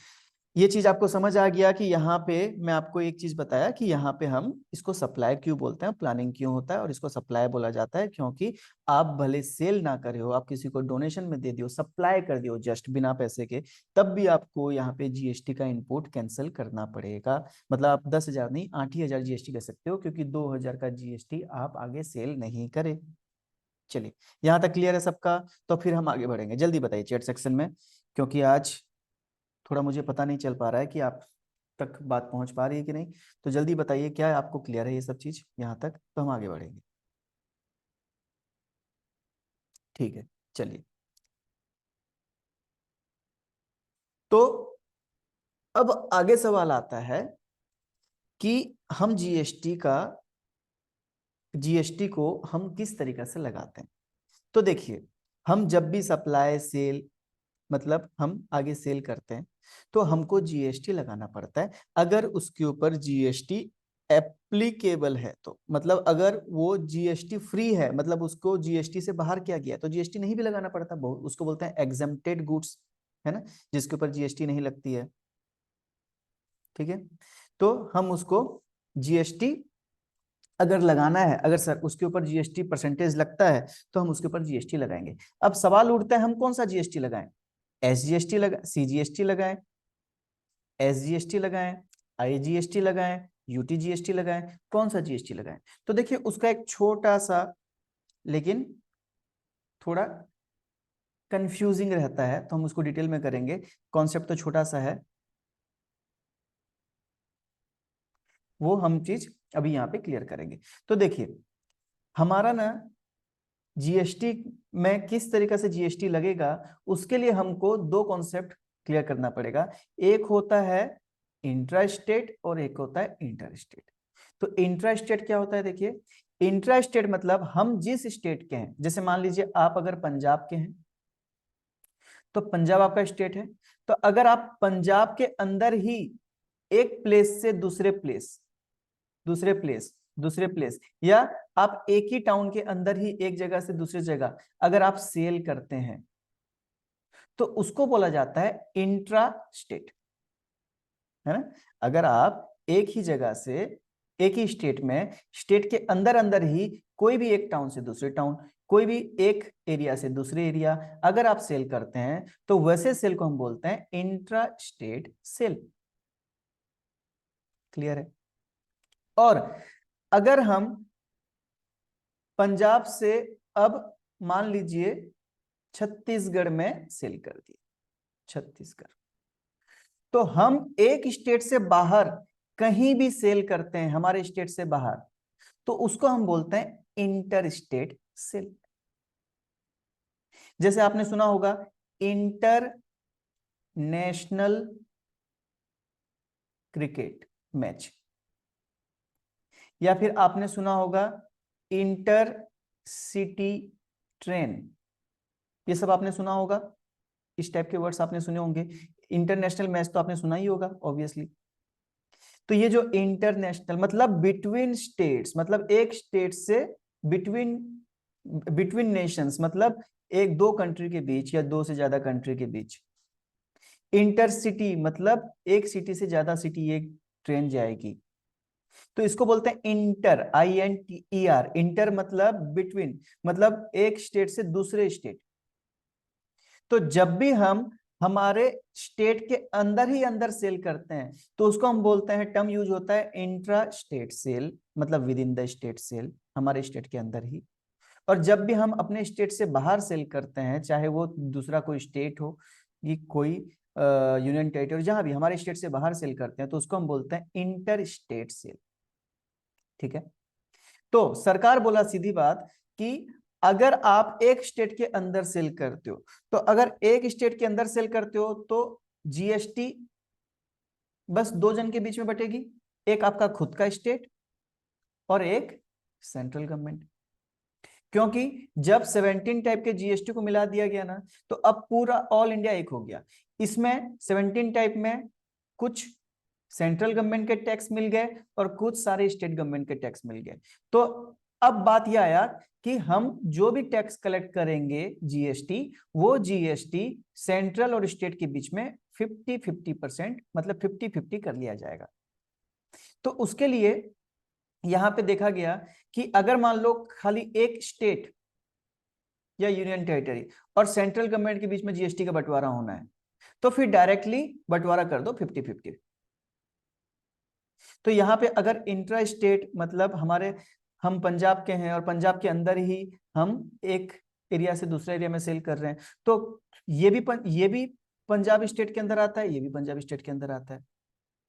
ये चीज आपको समझ आ गया कि यहाँ पे मैं आपको एक चीज बताया कि यहाँ पे हम इसको सप्लाई क्यों बोलते हैं, प्लानिंग क्यों होता है, और इसको सप्लाई बोला जाता है क्योंकि आप भले सेल ना करे हो, आप किसी को डोनेशन में दे दियो, सप्लाई कर दियो जस्ट बिना पैसे के, तब भी आपको यहाँ पे जीएसटी का इनपुट कैंसिल करना पड़ेगा। मतलब आप 10,000 नहीं 8,000 जीएसटी कर सकते हो क्योंकि 2000 का जीएसटी आप आगे सेल नहीं करे। चलिए, यहाँ तक क्लियर है सबका। तो फिर हम आगे बढ़ेंगे, जल्दी बताइए चैट सेक्शन में, क्योंकि आज थोड़ा मुझे पता नहीं चल पा रहा है कि आप तक बात पहुंच पा रही है कि नहीं। तो जल्दी बताइए क्या आपको क्लियर है ये सब चीज यहाँ तक, तो हम आगे बढ़ेंगे। ठीक है, चलिए। तो अब आगे सवाल आता है कि हम जीएसटी को हम किस तरीके से लगाते हैं। तो देखिए, हम जब भी सप्लाई सेल, मतलब हम आगे सेल करते हैं तो हमको जीएसटी लगाना पड़ता है। अगर उसके ऊपर जीएसटी एप्लीकेबल है तो, मतलब अगर वो जीएसटी फ्री है, मतलब उसको जीएसटी से बाहर किया गया तो जीएसटी नहीं भी लगाना पड़ता, बहुत उसको बोलते हैं एग्जेम्प्टेड गुड्स, है ना, जिसके ऊपर जीएसटी नहीं लगती है। ठीक है, तो हम उसको जीएसटी अगर लगाना है, अगर सर उसके ऊपर जीएसटी परसेंटेज लगता है तो हम उसके ऊपर जीएसटी लगाएंगे। अब सवाल उठता है हम कौन सा जीएसटी लगाएं, एसजीएसटी लगा, सीजीएसटी लगाएं, एसजीएसटी लगाएं, आईजीएसटी लगाएं, यूटीजीएसटी लगाएं, कौन सा जीएसटी लगाएं। तो देखिए उसका एक छोटा सा, लेकिन थोड़ा कंफ्यूजिंग रहता है, तो हम उसको डिटेल में करेंगे। कॉन्सेप्ट तो छोटा सा है, वो हम चीज अभी यहाँ पे क्लियर करेंगे। तो देखिए, हमारा ना जीएसटी में किस तरीके से जीएसटी लगेगा, उसके लिए हमको दो कॉन्सेप्ट क्लियर करना पड़ेगा। एक होता है इंट्रा स्टेट और एक होता है इंटर स्टेट। तो इंट्रा स्टेट क्या होता है, देखिए इंट्रा स्टेट मतलब हम जिस स्टेट के हैं, जैसे मान लीजिए आप अगर पंजाब के हैं तो पंजाब आपका स्टेट है। तो अगर आप पंजाब के अंदर ही एक प्लेस से दूसरे प्लेस या आप एक ही टाउन के अंदर ही एक जगह से दूसरी जगह अगर आप सेल करते हैं तो उसको बोला जाता है इंट्रा स्टेट, है ना। अगर आप एक ही जगह से एक ही स्टेट में, स्टेट के अंदर अंदर ही कोई भी एक टाउन से दूसरे टाउन, कोई भी एक एरिया से दूसरे एरिया अगर आप सेल करते हैं तो वैसे सेल को हम बोलते हैं इंट्रा स्टेट सेल। क्लियर है? और अगर हम पंजाब से अब मान लीजिए छत्तीसगढ़ में सेल कर दिए, छत्तीसगढ़, तो हम एक स्टेट से बाहर कहीं भी सेल करते हैं हमारे स्टेट से बाहर, तो उसको हम बोलते हैं इंटर स्टेट सेल। जैसे आपने सुना होगा इंटर नेशनल क्रिकेट मैच, या फिर आपने सुना होगा इंटर सिटी ट्रेन, ये सब आपने सुना होगा, इस टाइप के वर्ड्स आपने सुने होंगे। इंटरनेशनल मैच तो आपने सुना ही होगा ऑब्वियसली। तो ये जो इंटरनेशनल मतलब बिटवीन स्टेट्स, मतलब एक स्टेट से बिटवीन, बिटवीन नेशंस मतलब एक दो कंट्री के बीच या दो से ज्यादा कंट्री के बीच। इंटरसिटी मतलब एक सिटी से ज्यादा सिटी एक ट्रेन जाएगी, तो इसको बोलते हैं इंटर, INTER। इंटर मतलब बिटवीन, मतलब एक स्टेट से दूसरे स्टेट। तो जब भी हम हमारे स्टेट के अंदर ही अंदर सेल करते हैं तो उसको हम बोलते हैं, टर्म यूज होता है इंट्रा स्टेट सेल, मतलब within the state sale, हमारे स्टेट के अंदर ही। और जब भी हम अपने स्टेट से बाहर सेल करते हैं, चाहे वो दूसरा कोई स्टेट हो, ये कोई यूनियन टेरिटरी, जहां भी हमारे स्टेट से बाहर सेल करते हैं तो उसको हम बोलते हैं इंटर स्टेट सेल। ठीक है? तो सरकार बोला सीधी बात कि अगर आप एक स्टेट के अंदर सेल करते हो, तो अगर एक स्टेट के अंदर सेल करते हो तो GST बस दो जन के बीच में बटेगी, एक आपका खुद का स्टेट और एक सेंट्रल गवर्नमेंट। क्योंकि जब 17 टाइप के GST को मिला दिया गया ना, तो अब पूरा ऑल इंडिया एक हो गया। इसमें 17 टाइप में कुछ सेंट्रल गवर्नमेंट के टैक्स मिल गए और कुछ सारे स्टेट गवर्नमेंट के टैक्स मिल गए। तो अब बात यह आया कि हम जो भी टैक्स कलेक्ट करेंगे GST, वो GST सेंट्रल और स्टेट के बीच में 50-50% मतलब 50-50 कर लिया जाएगा। तो उसके लिए यहां पे देखा गया कि अगर मान लो खाली एक स्टेट या यूनियन टेरिटरी और सेंट्रल गवर्नमेंट के बीच में GST का बंटवारा होना है, तो फिर डायरेक्टली बंटवारा कर दो 50-50। तो यहाँ पे अगर इंट्रा स्टेट मतलब हमारे, हम पंजाब के हैं और पंजाब के अंदर ही हम एक एरिया से दूसरे एरिया में सेल कर रहे हैं, तो ये भी पंजाब स्टेट के अंदर आता है, ये भी पंजाब स्टेट के अंदर आता है।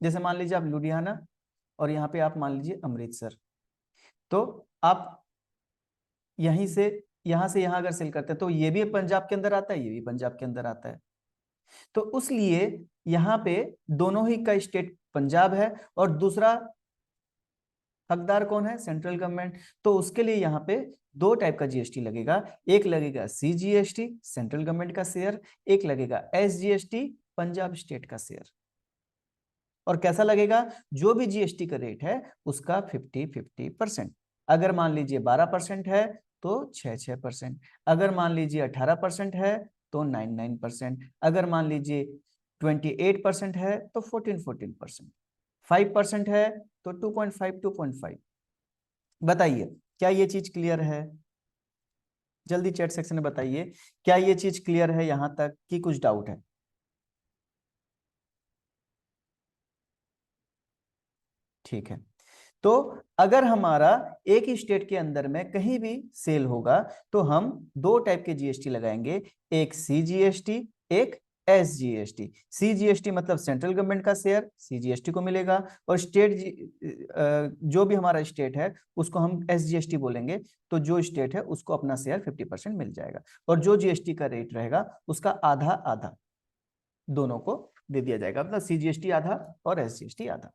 जैसे मान लीजिए आप लुधियाना और यहाँ पे आप मान लीजिए अमृतसर, तो आप यहीं से यहाँ अगर सेल करते हैं तो ये भी पंजाब के अंदर आता है, ये भी पंजाब के अंदर आता है। तो उसलिए यहाँ पे दोनों ही का स्टेट पंजाब है और दूसरा हकदार कौन है? Central government. तो उसके लिए यहाँ पे दो टाइप का GST लगेगा, एक लगेगा CGST सेंट्रल गवर्नमेंट का शेयर, एक लगेगा SGST पंजाब स्टेट का शेयर। और कैसा लगेगा? जो भी GST का रेट है उसका 50-50%। अगर मान लीजिए 12% है तो 6-6%, अगर मान लीजिए 18% है तो 9-9%, अगर मान लीजिए 28% है तो 14-14%, 5% है तो 2.5-2.5। बताइए क्या ये चीज क्लियर है? जल्दी चैट सेक्शन में बताइए, क्या ये चीज क्लियर है यहां तक कि कुछ डाउट है? ठीक है। तो अगर हमारा एक ही स्टेट के अंदर में कहीं भी सेल होगा तो हम दो टाइप के GST लगाएंगे, एक CGST, एक SGST। CGST मतलब सेंट्रल गवर्नमेंट का शेयर CGST को मिलेगा, और स्टेट जो भी हमारा स्टेट है उसको हम SGST बोलेंगे। तो जो स्टेट है उसको अपना शेयर 50% मिल जाएगा, और जो GST का रेट रहेगा उसका आधा आधा दोनों को दे दिया जाएगा, मतलब CGST आधा और SGST आधा।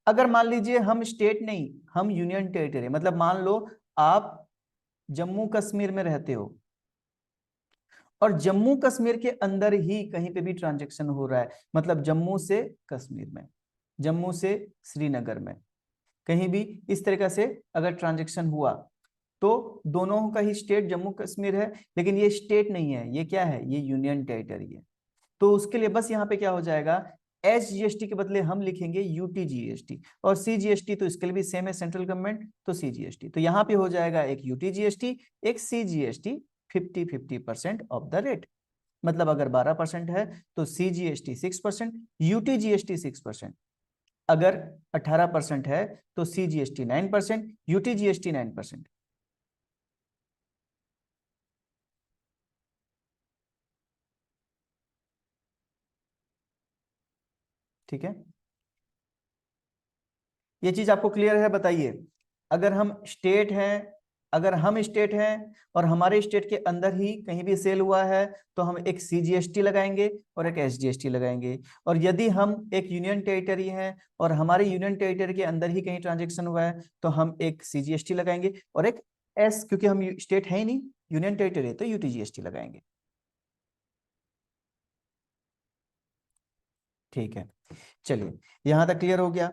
अगर मान लीजिए हम स्टेट नहीं, हम यूनियन टेरिटरी, मतलब मान लो आप जम्मू कश्मीर में रहते हो और जम्मू कश्मीर के अंदर ही कहीं पे भी ट्रांजैक्शन हो रहा है, मतलब जम्मू से कश्मीर में, जम्मू से श्रीनगर में, कहीं भी इस तरीके से अगर ट्रांजैक्शन हुआ, तो दोनों का ही स्टेट जम्मू कश्मीर है, लेकिन ये स्टेट नहीं है, ये क्या है? ये यूनियन टेरिटरी है। तो उसके लिए बस यहाँ पे क्या हो जाएगा, SGST के बदले हम लिखेंगे UTGST, और CGST तो इसके लिए भी सेम है, सेंट्रल गवर्नमेंट, तो CGST। तो यहाँ पे हो जाएगा एक UTGST, एक CGST, 50-50% ऑफ द रेट। मतलब अगर 12% है तो CGST 6%, UTGST 6%। अगर 18% है तो CGST 9%, UTGST 9%। ठीक है, ये चीज आपको क्लियर है? बताइए, अगर हम स्टेट हैं, अगर हम स्टेट हैं और हमारे स्टेट के अंदर ही कहीं भी सेल हुआ है तो हम एक CGST लगाएंगे और एक SGST लगाएंगे। और यदि हम एक यूनियन टेरिटरी हैं और हमारे यूनियन टेरिटरी के अंदर ही कहीं ट्रांजेक्शन हुआ है तो हम एक CGST लगाएंगे और एक क्योंकि हम स्टेट है ही नहीं, यूनियन टेरिटरी, तो UTGST लगाएंगे। ठीक है, चलिए यहां तक क्लियर हो गया।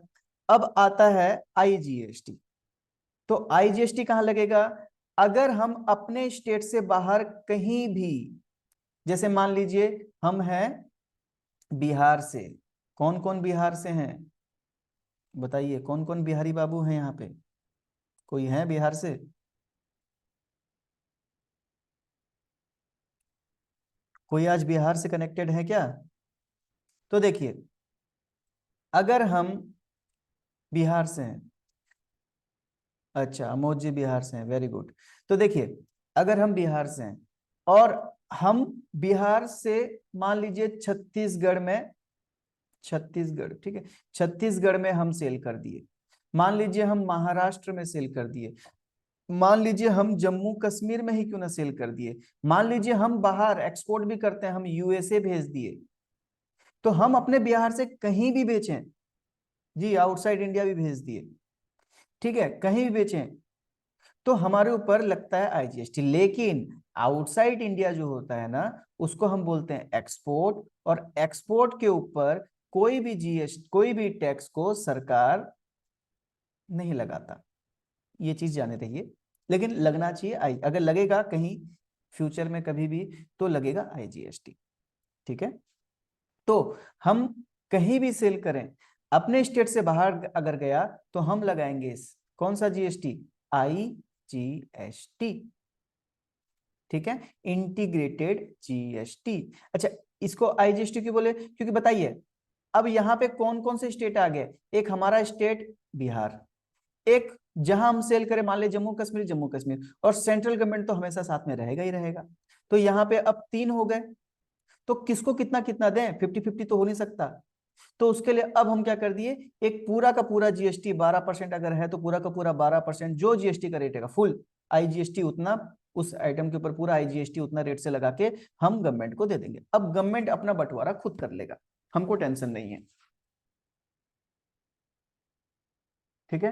अब आता है IGST। तो IGST कहां लगेगा? अगर हम अपने स्टेट से बाहर कहीं भी, जैसे मान लीजिए हम हैं बिहार से, कौन कौन बिहार से हैं बताइए, कौन कौन बिहारी बाबू हैं यहाँ पे? कोई है बिहार से? कोई आज बिहार से कनेक्टेड है क्या? तो देखिए, अगर हम बिहार से हैं, अच्छा अमोद जी बिहार से हैं, वेरी गुड। तो देखिए, अगर हम बिहार से हैं और हम बिहार से मान लीजिए छत्तीसगढ़ में, छत्तीसगढ़, ठीक है, छत्तीसगढ़ में हम सेल कर दिए, मान लीजिए हम महाराष्ट्र में सेल कर दिए, मान लीजिए हम जम्मू कश्मीर में ही क्यों ना सेल कर दिए, मान लीजिए हम बाहर एक्सपोर्ट भी करते हैं, हम USA भेज दिए, तो हम अपने बिहार से कहीं भी बेचें, जी आउटसाइड इंडिया भी भेज दिए, ठीक है, कहीं भी बेचें, तो हमारे ऊपर लगता है IGST। लेकिन आउटसाइड इंडिया जो होता है ना, उसको हम बोलते हैं एक्सपोर्ट, और एक्सपोर्ट के ऊपर कोई भी GST, कोई भी टैक्स को सरकार नहीं लगाता। ये चीज जाने रहिए, लेकिन लगना चाहिए अगर लगेगा कहीं फ्यूचर में कभी भी तो लगेगा IGST। ठीक है, तो हम कहीं भी सेल करें, अपने स्टेट से बाहर अगर गया तो हम लगाएंगे कौन सा GST? IGST। ठीक है, इंटीग्रेटेड GST। अच्छा, इसको IGST क्यों बोले? क्योंकि बताइए, अब यहाँ पे कौन कौन से स्टेट आ गए? एक हमारा स्टेट बिहार, एक जहां हम सेल करें मान लीजिए जम्मू कश्मीर, जम्मू कश्मीर, और सेंट्रल गवर्नमेंट तो हमेशा साथ में रहेगा ही रहेगा। तो यहाँ पे अब 3 हो गए, तो किसको कितना कितना दें? 50-50 तो हो नहीं सकता। तो उसके लिए अब हम क्या कर दिए, एक पूरा का पूरा GST 12% अगर है तो पूरा का पूरा 12% जो GST का रेट है फुल IGST उतना, उस आइटम के ऊपर पूरा IGST उतना रेट से लगा के हम गवर्नमेंट को दे देंगे। अब गवर्नमेंट अपना बंटवारा खुद कर लेगा, हमको टेंशन नहीं है। ठीक है,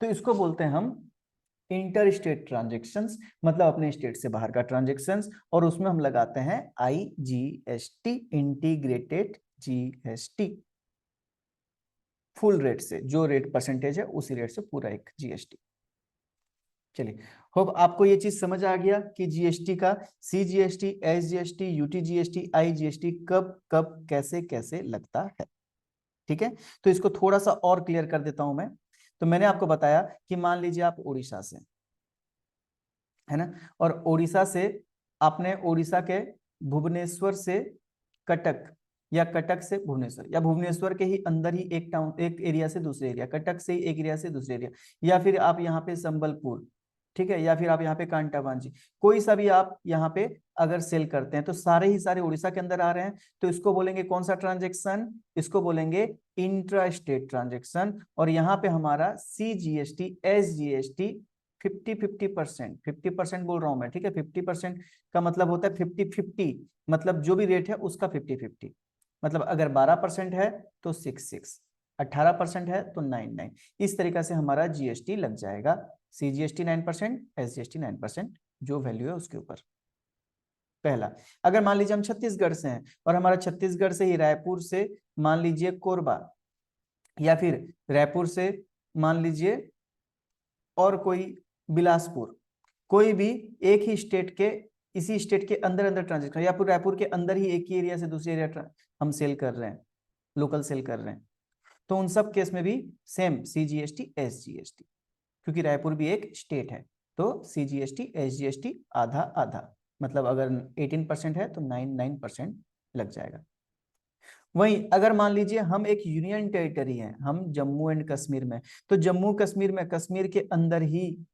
तो इसको बोलते हैं हम इंटर स्टेट ट्रांजेक्शन्स, मतलब अपने स्टेट से बाहर का ट्रांजेक्शन्स, और उसमें हम लगाते हैं IGST, integrated GST, full rate से, जो रेट परसेंटेज है उसी रेट से पूरा एक GST। चलिए, होप आपको ये चीज समझ आ गया कि GST का CGST, SGST, UTGST, IGST कब कब कैसे कैसे लगता है। ठीक है, तो इसको थोड़ा सा और क्लियर कर देता हूं मैं। तो मैंने आपको बताया कि मान लीजिए आप उड़ीसा से, है ना, और उड़ीसा से आपने उड़ीसा के भुवनेश्वर से कटक, या कटक से भुवनेश्वर, या भुवनेश्वर के ही अंदर ही एक टाउन, एक एरिया से दूसरे एरिया, कटक से ही एक एरिया से दूसरे एरिया, या फिर आप यहाँ पे संबलपुर, ठीक है, या फिर आप यहाँ पे कांटावांजी, कोई सा भी आप यहाँ पे अगर सेल करते हैं तो सारे ही सारे उड़ीसा के अंदर आ रहे हैं, तो इसको बोलेंगे कौन सा ट्रांजेक्शन? इसको बोलेंगे इंट्रा स्टेट ट्रांजेक्शन। और यहाँ पे हमारा CGST, SGST 50-50%, 50% बोल रहा हूं मैं, ठीक है, 50% का मतलब होता है 50-50, मतलब जो भी रेट है उसका 50-50, मतलब अगर 12% है तो 6-6, 18% है तो 9-9, इस तरीका से हमारा GST लग जाएगा। CGST 9%, SGST 9%, जो वैल्यू है उसके ऊपर। पहला, अगर मान लीजिए हम छत्तीसगढ़ से हैं और हमारा छत्तीसगढ़ से ही रायपुर से मान लीजिए कोरबा, या फिर रायपुर से मान लीजिए और कोई बिलासपुर, कोई भी एक ही स्टेट के, इसी स्टेट के अंदर अंदर ट्रांजेक्शन, या फिर रायपुर के अंदर ही एक ही एरिया से दूसरे एरिया हम सेल कर रहे हैं, लोकल सेल कर रहे हैं, तो उन सब केस में भी सेम CGST SGST, क्योंकि रायपुर भी एक स्टेट है, तो CGST SGST आधा आधा, मतलब अगर 18% है तो 9% लग जाएगा। वहीं अगर मान लीजिए हम एक यूनियन टेरिटरी है, हम जम्मू एंड कश्मीर में, तो जम्मू कश्मीर में कश्मीर के अंदर ही,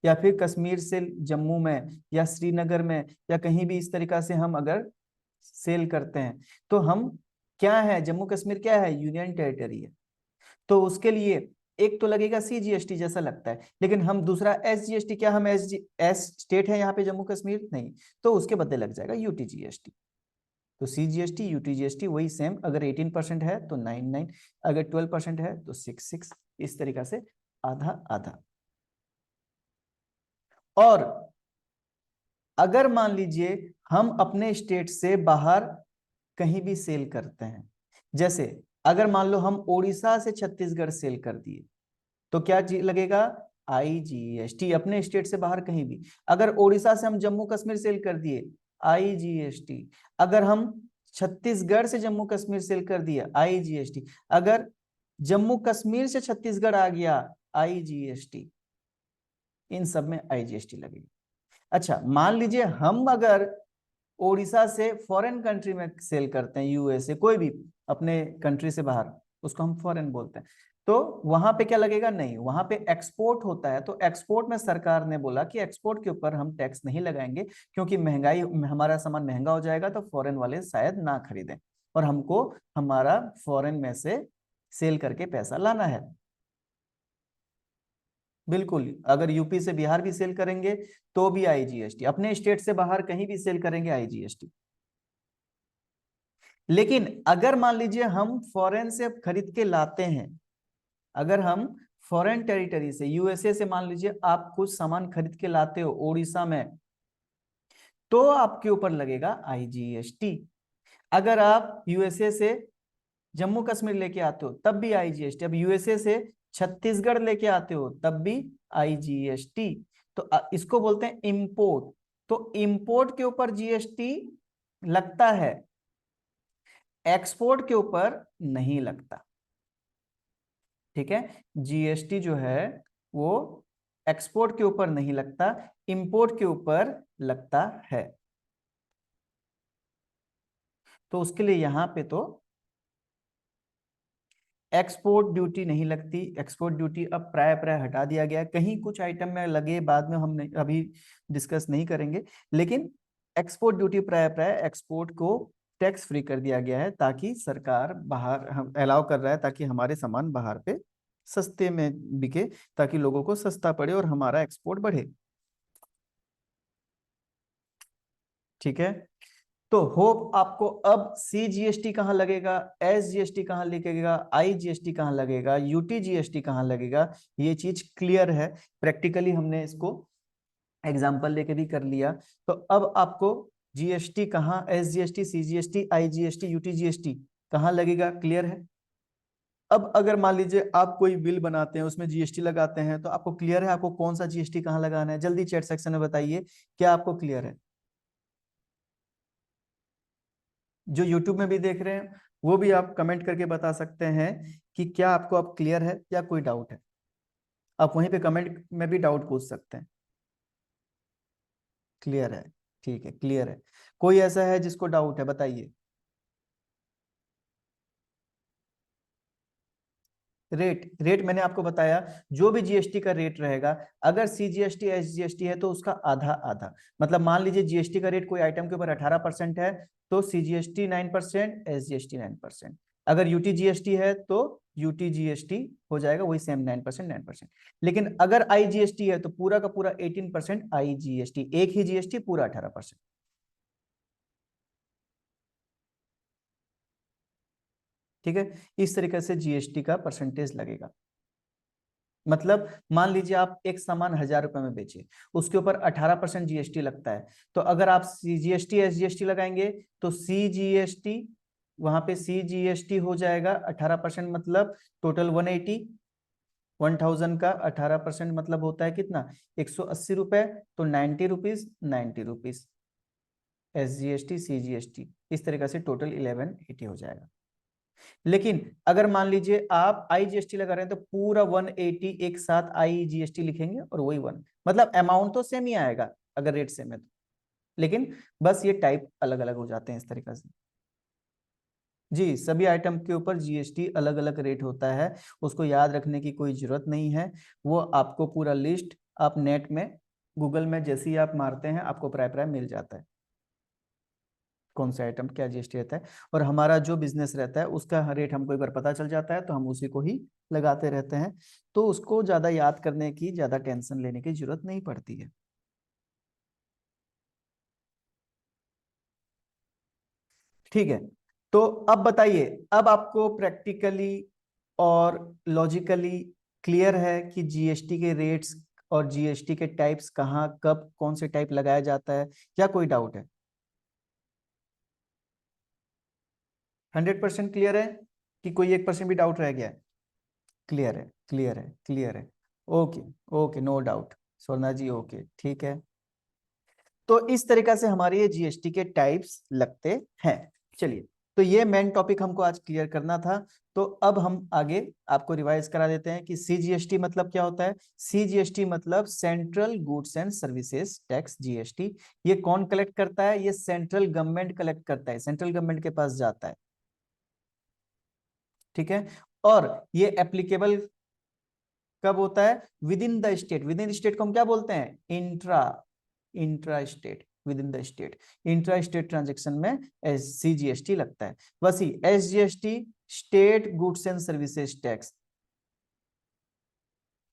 या फिर कश्मीर से जम्मू में या श्रीनगर में या कहीं भी इस तरीका से हम अगर सेल करते हैं, तो हम क्या है, जम्मू कश्मीर क्या है, यूनियन टेरिटरी है, तो उसके लिए एक तो लगेगा CGST जैसा लगता है, लेकिन हम दूसरा SGST, क्या हम एस स्टेट है यहाँ पे जम्मू कश्मीर नहीं, तो उसके बदले लग जाएगा UTGST। तो CGST UTGST वही सेम, अगर 18% है तो 9, अगर 12% है तो 6, इस तरीका से आधा आधा। और अगर मान लीजिए हम अपने स्टेट से बाहर कहीं भी सेल करते हैं, जैसे अगर मान लो हम ओडिशा से छत्तीसगढ़ सेल कर दिए, तो क्या लगेगा, IGST, अपने स्टेट से बाहर कहीं भी। अगर ओडिशा से हम जम्मू कश्मीर सेल कर दिए, IGST। अगर हम छत्तीसगढ़ से जम्मू कश्मीर सेल कर दिया, IGST। अगर जम्मू कश्मीर से छत्तीसगढ़ आ गया, IGST। इन सब में IGST लगेगी। अच्छा, मान लीजिए हम अगर ओडिशा से फॉरेन कंट्री में सेल करते हैं, USA, कोई भी अपने कंट्री से बाहर, उसको हम फॉरेन बोलते हैं, तो वहां पे क्या लगेगा, नहीं, वहां पे एक्सपोर्ट होता है, तो एक्सपोर्ट में सरकार ने बोला कि एक्सपोर्ट के ऊपर हम टैक्स नहीं लगाएंगे, क्योंकि महंगाई, हमारा सामान महंगा हो जाएगा तो फॉरेन वाले शायद ना खरीदें, और हमको हमारा फॉरेन में से सेल करके पैसा लाना है। बिल्कुल, अगर यूपी से बिहार भी सेल करेंगे तो भी IGST, अपने स्टेट से बाहर कहीं भी सेल करेंगे IGST। लेकिन अगर मान लीजिए हम फॉरेन से खरीद के लाते हैं, अगर हम फॉरेन टेरिटरी से, USA से मान लीजिए आप कुछ सामान खरीद के लाते हो उड़ीसा में, तो आपके ऊपर लगेगा IGST। अगर आप USA से जम्मू कश्मीर लेके आते हो तब भी IGST। अब USA से छत्तीसगढ़ लेके आते हो तब भी IGST। तो इसको बोलते हैं इंपोर्ट, तो इंपोर्ट के ऊपर GST लगता है, एक्सपोर्ट के ऊपर नहीं लगता। ठीक है, GST जो है वो एक्सपोर्ट के ऊपर नहीं लगता, इंपोर्ट के ऊपर लगता है। तो उसके लिए यहां पे तो एक्सपोर्ट ड्यूटी नहीं लगती, एक्सपोर्ट ड्यूटी अब प्राय प्राय हटा दिया गया, कहीं कुछ आइटम में लगे, बाद में हम अभी डिस्कस नहीं करेंगे, लेकिन एक्सपोर्ट ड्यूटी प्राय प्राय एक्सपोर्ट को टैक्स फ्री कर दिया गया है, ताकि सरकार बाहर अलाउ कर रहा है, ताकि हमारे सामान बाहर पे सस्ते में बिके, ताकि लोगों को सस्ता पड़े और हमारा एक्सपोर्ट बढ़े। ठीक है, तो होप आपको अब CGST कहाँ लगेगा, SGST कहाँ लगेगा, IGST कहाँ लगेगा, UTGST कहाँ लगेगा, ये चीज क्लियर है। प्रैक्टिकली हमने इसको एग्जाम्पल लेके भी कर लिया। तो अब आपको GST कहाँ, SGST, CGST, IGST, UTGST कहाँ लगेगा, क्लियर है। अब अगर मान लीजिए आप कोई बिल बनाते हैं, उसमें GST लगाते हैं, तो आपको क्लियर है आपको कौन सा GST कहाँ लगाना है, जल्दी चैट सेक्शन में बताइए, क्या आपको क्लियर है। जो YouTube में भी देख रहे हैं वो भी आप कमेंट करके बता सकते हैं कि क्या आपको अब क्लियर है या कोई डाउट है। आप वहीं पे कमेंट में भी डाउट पूछ सकते हैं। क्लियर है, ठीक है, क्लियर है। कोई ऐसा है जिसको डाउट है, बताइए। रेट, रेट मैंने आपको बताया, जो भी GST का रेट रहेगा, अगर CGST SGST है तो उसका आधा आधा, मतलब मान लीजिए GST का रेट कोई आइटम के ऊपर 18% है, तो CGST 9%, SGST 9%। अगर UTGST है तो UTGST हो जाएगा वही सेम 9%, 9%। लेकिन अगर IGST है तो पूरा का पूरा 18% IGST, एक ही GST पूरा 18%। ठीक है, इस तरीके से GST का परसेंटेज लगेगा। मतलब मान लीजिए आप एक सामान 1000 रुपए में बेचे, उसके ऊपर 18% GST लगता है, तो अगर आप CGST SGST लगाएंगे तो CGST, वहां पे CGST हो जाएगा 18%, मतलब टोटल 180, 1000 का 18% मतलब होता है कितना, 180 रुपए, तो 90 रुपीज, 90 रुपीज SGST CGST, इस तरीके से टोटल 1180 हो जाएगा। लेकिन अगर मान लीजिए आप IGST लगा रहे हैं तो पूरा 180 एक साथ IGST लिखेंगे और वही वन, मतलब अमाउंट तो सेम ही आएगा अगर रेट सेम है तो, लेकिन बस ये टाइप अलग अलग हो जाते हैं इस तरीके से। जी, सभी आइटम के ऊपर GST अलग अलग रेट होता है, उसको याद रखने की कोई जरूरत नहीं है। वो आपको पूरा लिस्ट आप नेट में गूगल में जैसे ही आप मारते हैं आपको प्राय प्राय मिल जाता है कौन से आइटम क्या GST रहता है। और हमारा जो बिजनेस रहता है उसका रेट हमको एक बार पता चल जाता है तो हम उसी को ही लगाते रहते हैं, तो उसको ज्यादा याद करने की, ज्यादा टेंशन लेने की जरूरत नहीं पड़ती है। ठीक है, तो अब बताइए, अब आपको प्रैक्टिकली और लॉजिकली क्लियर है कि GST के रेट्स और GST के टाइप्स कहाँ कब कौन से टाइप लगाया जाता है, क्या कोई डाउट है? 100% क्लियर है कि कोई 1% भी डाउट रह गया है? क्लियर है, क्लियर है, क्लियर है। Okay, okay, no doubt. Swarna ji okay, ठीक है। तो इस तरीका से हमारे ये GST के टाइप्स लगते हैं। चलिए, तो ये मेन टॉपिक हमको आज क्लियर करना था। तो अब हम आगे आपको रिवाइज करा देते हैं कि CGST मतलब क्या होता है। CGST मतलब central goods and services tax, GST। ये कौन कलेक्ट करता है? ये सेंट्रल गवर्नमेंट कलेक्ट करता है, सेंट्रल गवर्नमेंट के पास जाता है। ठीक है, और ये एप्लीकेबल कब होता है? With in the state. With in state को हम क्या बोलते हैं? Intra, intra state, with in the state. Intra state transaction में CGST लगता है। वही SGST, state goods and services tax.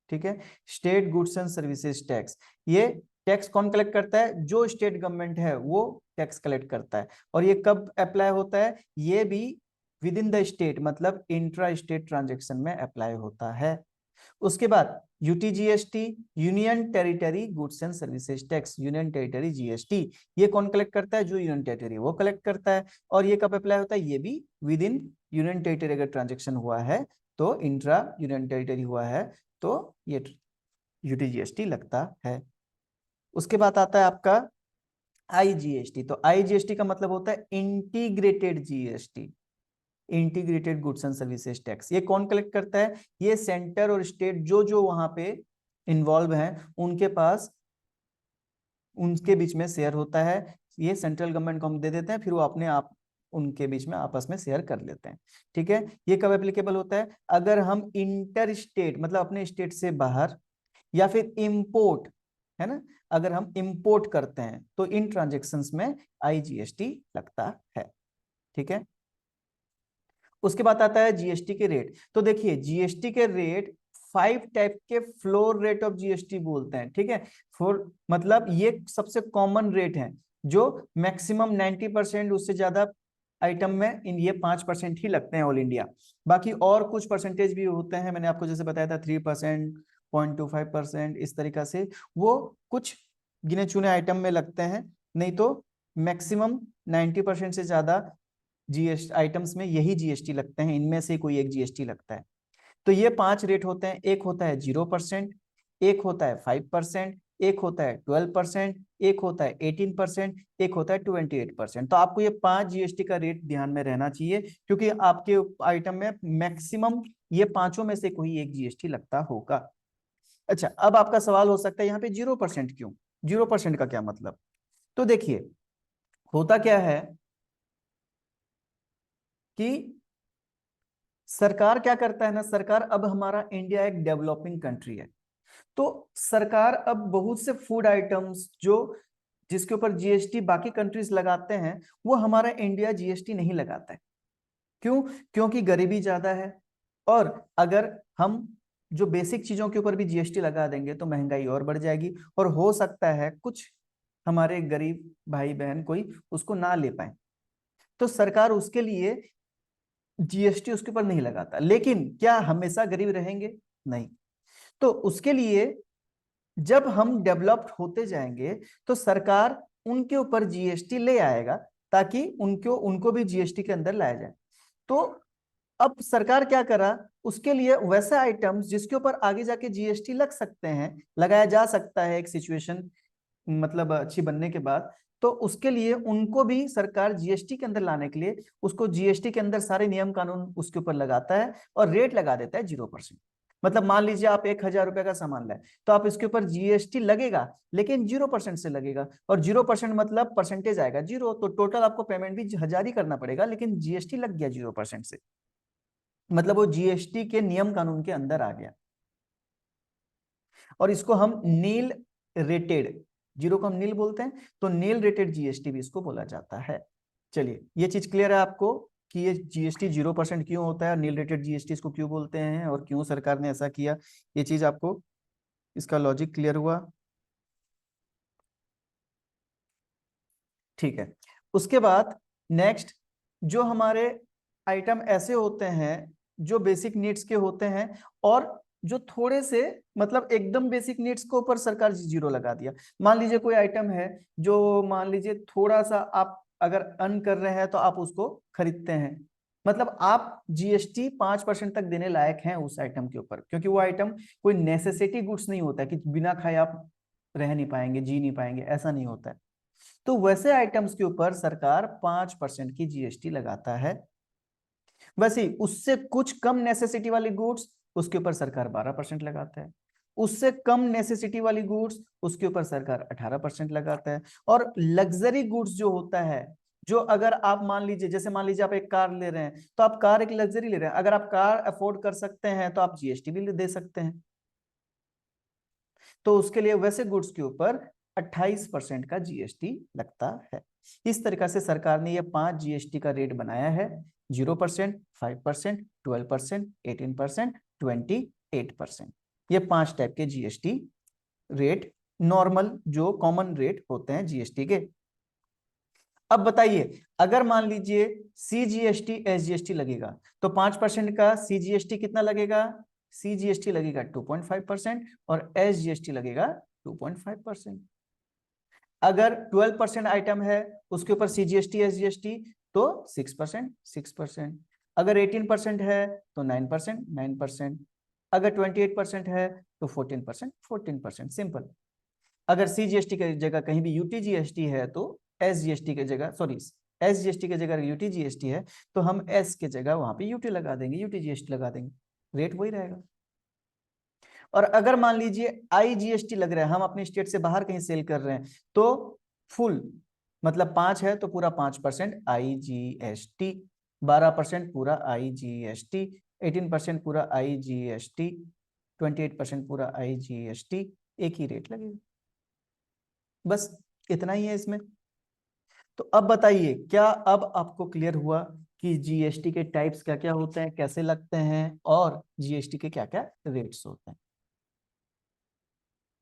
ठीक है, state goods and services tax, ये टैक्स कौन कलेक्ट करता है? जो स्टेट गवर्नमेंट है वो टैक्स कलेक्ट करता है। और ये कब अप्लाई होता है? ये भी विद इन द स्टेट, मतलब इंट्रा स्टेट ट्रांजेक्शन में अप्लाई होता है। उसके बाद UTGST, union territory goods and services tax, union territory GST, ये कौन कलेक्ट करता है? जो यूनियन टेरिटरी वो कलेक्ट करता है। और ये कब अप्लाई होता है? ये भी विद इन यूनियन टेरिटरी अगर ट्रांजेक्शन हुआ है तो, इंट्रा यूनियन टेरिटरी हुआ है तो ये UTGST लगता है। उसके बाद आता है आपका IGST। तो IGST का मतलब होता है integrated GST, integrated goods and services tax. ये कौन कलेक्ट करता है? ये सेंटर और स्टेट जो जो वहां पे इन्वॉल्व हैं उनके पास, उनके बीच में शेयर होता है। ये सेंट्रल गवर्नमेंट को हम दे देते हैं, फिर वो अपने आप उनके बीच में आपस में शेयर कर लेते हैं। ठीक है, ये कब एप्लीकेबल होता है? अगर हम इंटर स्टेट, मतलब अपने स्टेट से बाहर, या फिर इंपोर्ट, है ना, अगर हम इंपोर्ट करते हैं तो इन ट्रांजेक्शन्स में IGST लगता है। ठीक है, उसके बाद आता है GST के रेट। तो देखिए, GST के रेट 5 टाइप के फ्लोर रेट ऑफ GST बोलते हैं। ठीक है, फोर मतलब ये सबसे कॉमन रेट है जो मैक्सिमम 90%, उससे ज्यादा आइटम में इन ये 5% ही लगते हैं ऑल इंडिया। बाकी और कुछ परसेंटेज भी होते हैं, मैंने आपको जैसे बताया था 3%, 0.25%, इस तरीका से वो कुछ गिने चुने आइटम में लगते हैं। नहीं तो मैक्सिमम 90% से ज्यादा GST आइटम्स में यही GST लगते हैं, इनमें से कोई एक GST लगता है। तो ये 5 रेट होते हैं। एक होता है 0%, एक होता है 5%, एक होता है 12%, एक होता है 18%, एक होता है 28%। तो आपको ये 5 GST का रेट ध्यान में रहना चाहिए, क्योंकि आपके आइटम में मैक्सिमम ये पांचों में से कोई एक GST लगता होगा। अच्छा, अब आपका सवाल हो सकता है यहाँ पे 0% क्यों? 0% का क्या मतलब? तो देखिए, होता क्या है कि सरकार क्या करता है ना, सरकार, अब हमारा इंडिया एक डेवलपिंग कंट्री है, तो सरकार अब बहुत से फूड आइटम्स जो जिसके ऊपर GST बाकी कंट्रीज लगाते हैं, वो हमारा इंडिया GST नहीं लगाता है। क्यों? क्योंकि गरीबी ज्यादा है, और अगर हम जो बेसिक चीजों के ऊपर भी GST लगा देंगे तो महंगाई और बढ़ जाएगी, और हो सकता है कुछ हमारे गरीब भाई बहन कोई उसको ना ले पाए, तो सरकार उसके लिए GST उसके ऊपर नहीं लगाता। लेकिन क्या हमेशा गरीब रहेंगे? नहीं। तो उसके लिए जब हम डेवलप्ड होते जाएंगे तो सरकार उनके ऊपर GST ले आएगा, ताकि उनको उनको भी GST के अंदर लाया जाए। तो अब सरकार क्या करा, उसके लिए वैसे आइटम्स जिसके ऊपर आगे जाके GST लग सकते हैं, लगाया जा सकता है एक सिचुएशन मतलब अच्छी बनने के बाद, तो उसके लिए उनको भी सरकार जीएसटी के अंदर लाने के लिए उसको जीएसटी के अंदर सारे नियम कानून उसके ऊपर लगाता है और रेट लगा देता है 0%। मतलब मान लीजिए आप 1,000 रुपए का सामान लाए तो आप इसके ऊपर जीएसटी लगेगा, लेकिन 0% से लगेगा। और 0% मतलब परसेंटेज आएगा 0, तो टोटल आपको पेमेंट भी 1,000 ही करना पड़ेगा, लेकिन जीएसटी लग गया 0% से, मतलब वो जीएसटी के नियम कानून के अंदर आ गया। और इसको हम नील रेटेड, 0 को हम नील बोलते हैं, तो नील रेटेड जीएसटी भी इसको बोला जाता है। चलिए, ये चीज क्लियर है आपको कि ये जीएसटी 0% क्यों होता है, नील रेटेड जीएसटी इसको क्यों बोलते हैं और क्यों सरकार ने ऐसा किया, ये चीज आपको इसका लॉजिक क्लियर हुआ? ठीक है। उसके बाद नेक्स्ट, जो हमारे आइटम ऐसे होते हैं जो बेसिक नीड्स के होते हैं और जो थोड़े से मतलब एकदम बेसिक नीड्स के ऊपर सरकार 0 लगा दिया। मान लीजिए कोई आइटम है जो मान लीजिए थोड़ा सा आप अगर अर्न कर रहे हैं तो आप उसको खरीदते हैं, मतलब आप जीएसटी 5% तक देने लायक हैं उस आइटम के ऊपर, क्योंकि वो आइटम कोई नेसेसिटी गुड्स नहीं होता है कि बिना खाए आप रह नहीं पाएंगे, जी नहीं पाएंगे, ऐसा नहीं होता है। तो वैसे आइटम्स के ऊपर सरकार 5% की जीएसटी लगाता है। वैसे उससे कुछ कम नेसेसिटी वाली गुड्स उसके ऊपर सरकार 12% लगाता है, उससे कम नेसेसिटी वाली गुड्स उसके ऊपर सरकार 18% लगाता है। और लग्जरी गुड्स जो होता है, जो अगर आप मान लीजिए, जैसे मान लीजिए आप एक कार ले रहे हैं, तो आप कार एक लग्जरी ले रहे हैं, अगर आप कार अफोर्ड कर सकते हैं तो आप जीएसटी भी दे सकते हैं, तो उसके लिए वैसे गुड्स के ऊपर 28% का जीएसटी लगता है। इस तरीका से सरकार ने ये 5 जीएसटी का रेट बनाया है: 0%, 5%, 12%, 18%, 28%। ये 5 टाइप के जीएसटी रेट, नॉर्मल जो कॉमन रेट होते हैं जीएसटी के। अब बताइए, अगर मान लीजिए सीजीएसटी एसजीएसटी लगेगा तो 5% का सीजीएसटी कितना लगेगा? सीजीएसटी लगेगा 2.5% और एसजीएसटी लगेगा 2.5%। अगर 12% आइटम है उसके ऊपर सीजीएसटी एसजीएसटी तो 6%, 6%। अगर 18% है तो 9%, 9%। अगर 28% है तो 14%, 14%। सिंपल। अगर सीजीएसटी की जगह कहीं भी यूटीजीएसटी है तो एसजीएसटी की जगह, सॉरी, एसजीएसटी की जगह यूटीजीएसटी है तो हम एस के जगह वहां पे यूटी लगा देंगे, यूटीजीएसटी लगा देंगे, रेट वही रहेगा। और अगर मान लीजिए आईजीएसटी लग रहा है, हम अपने स्टेट से बाहर कहीं सेल कर रहे हैं, तो फुल मतलब 5 है तो पूरा 5% आईजीएसटी, 12% पूरा आईजीएसटी, 18% पूरा आईजीएसटी, 28% पूरा आईजीएसटी, एक ही रेट लगेगा। बस इतना ही है इसमें। तो अब बताइए, क्या अब आपको क्लियर हुआ कि जीएसटी के टाइप्स क्या क्या होते हैं, कैसे लगते हैं और जीएसटी के क्या क्या रेट्स होते हैं?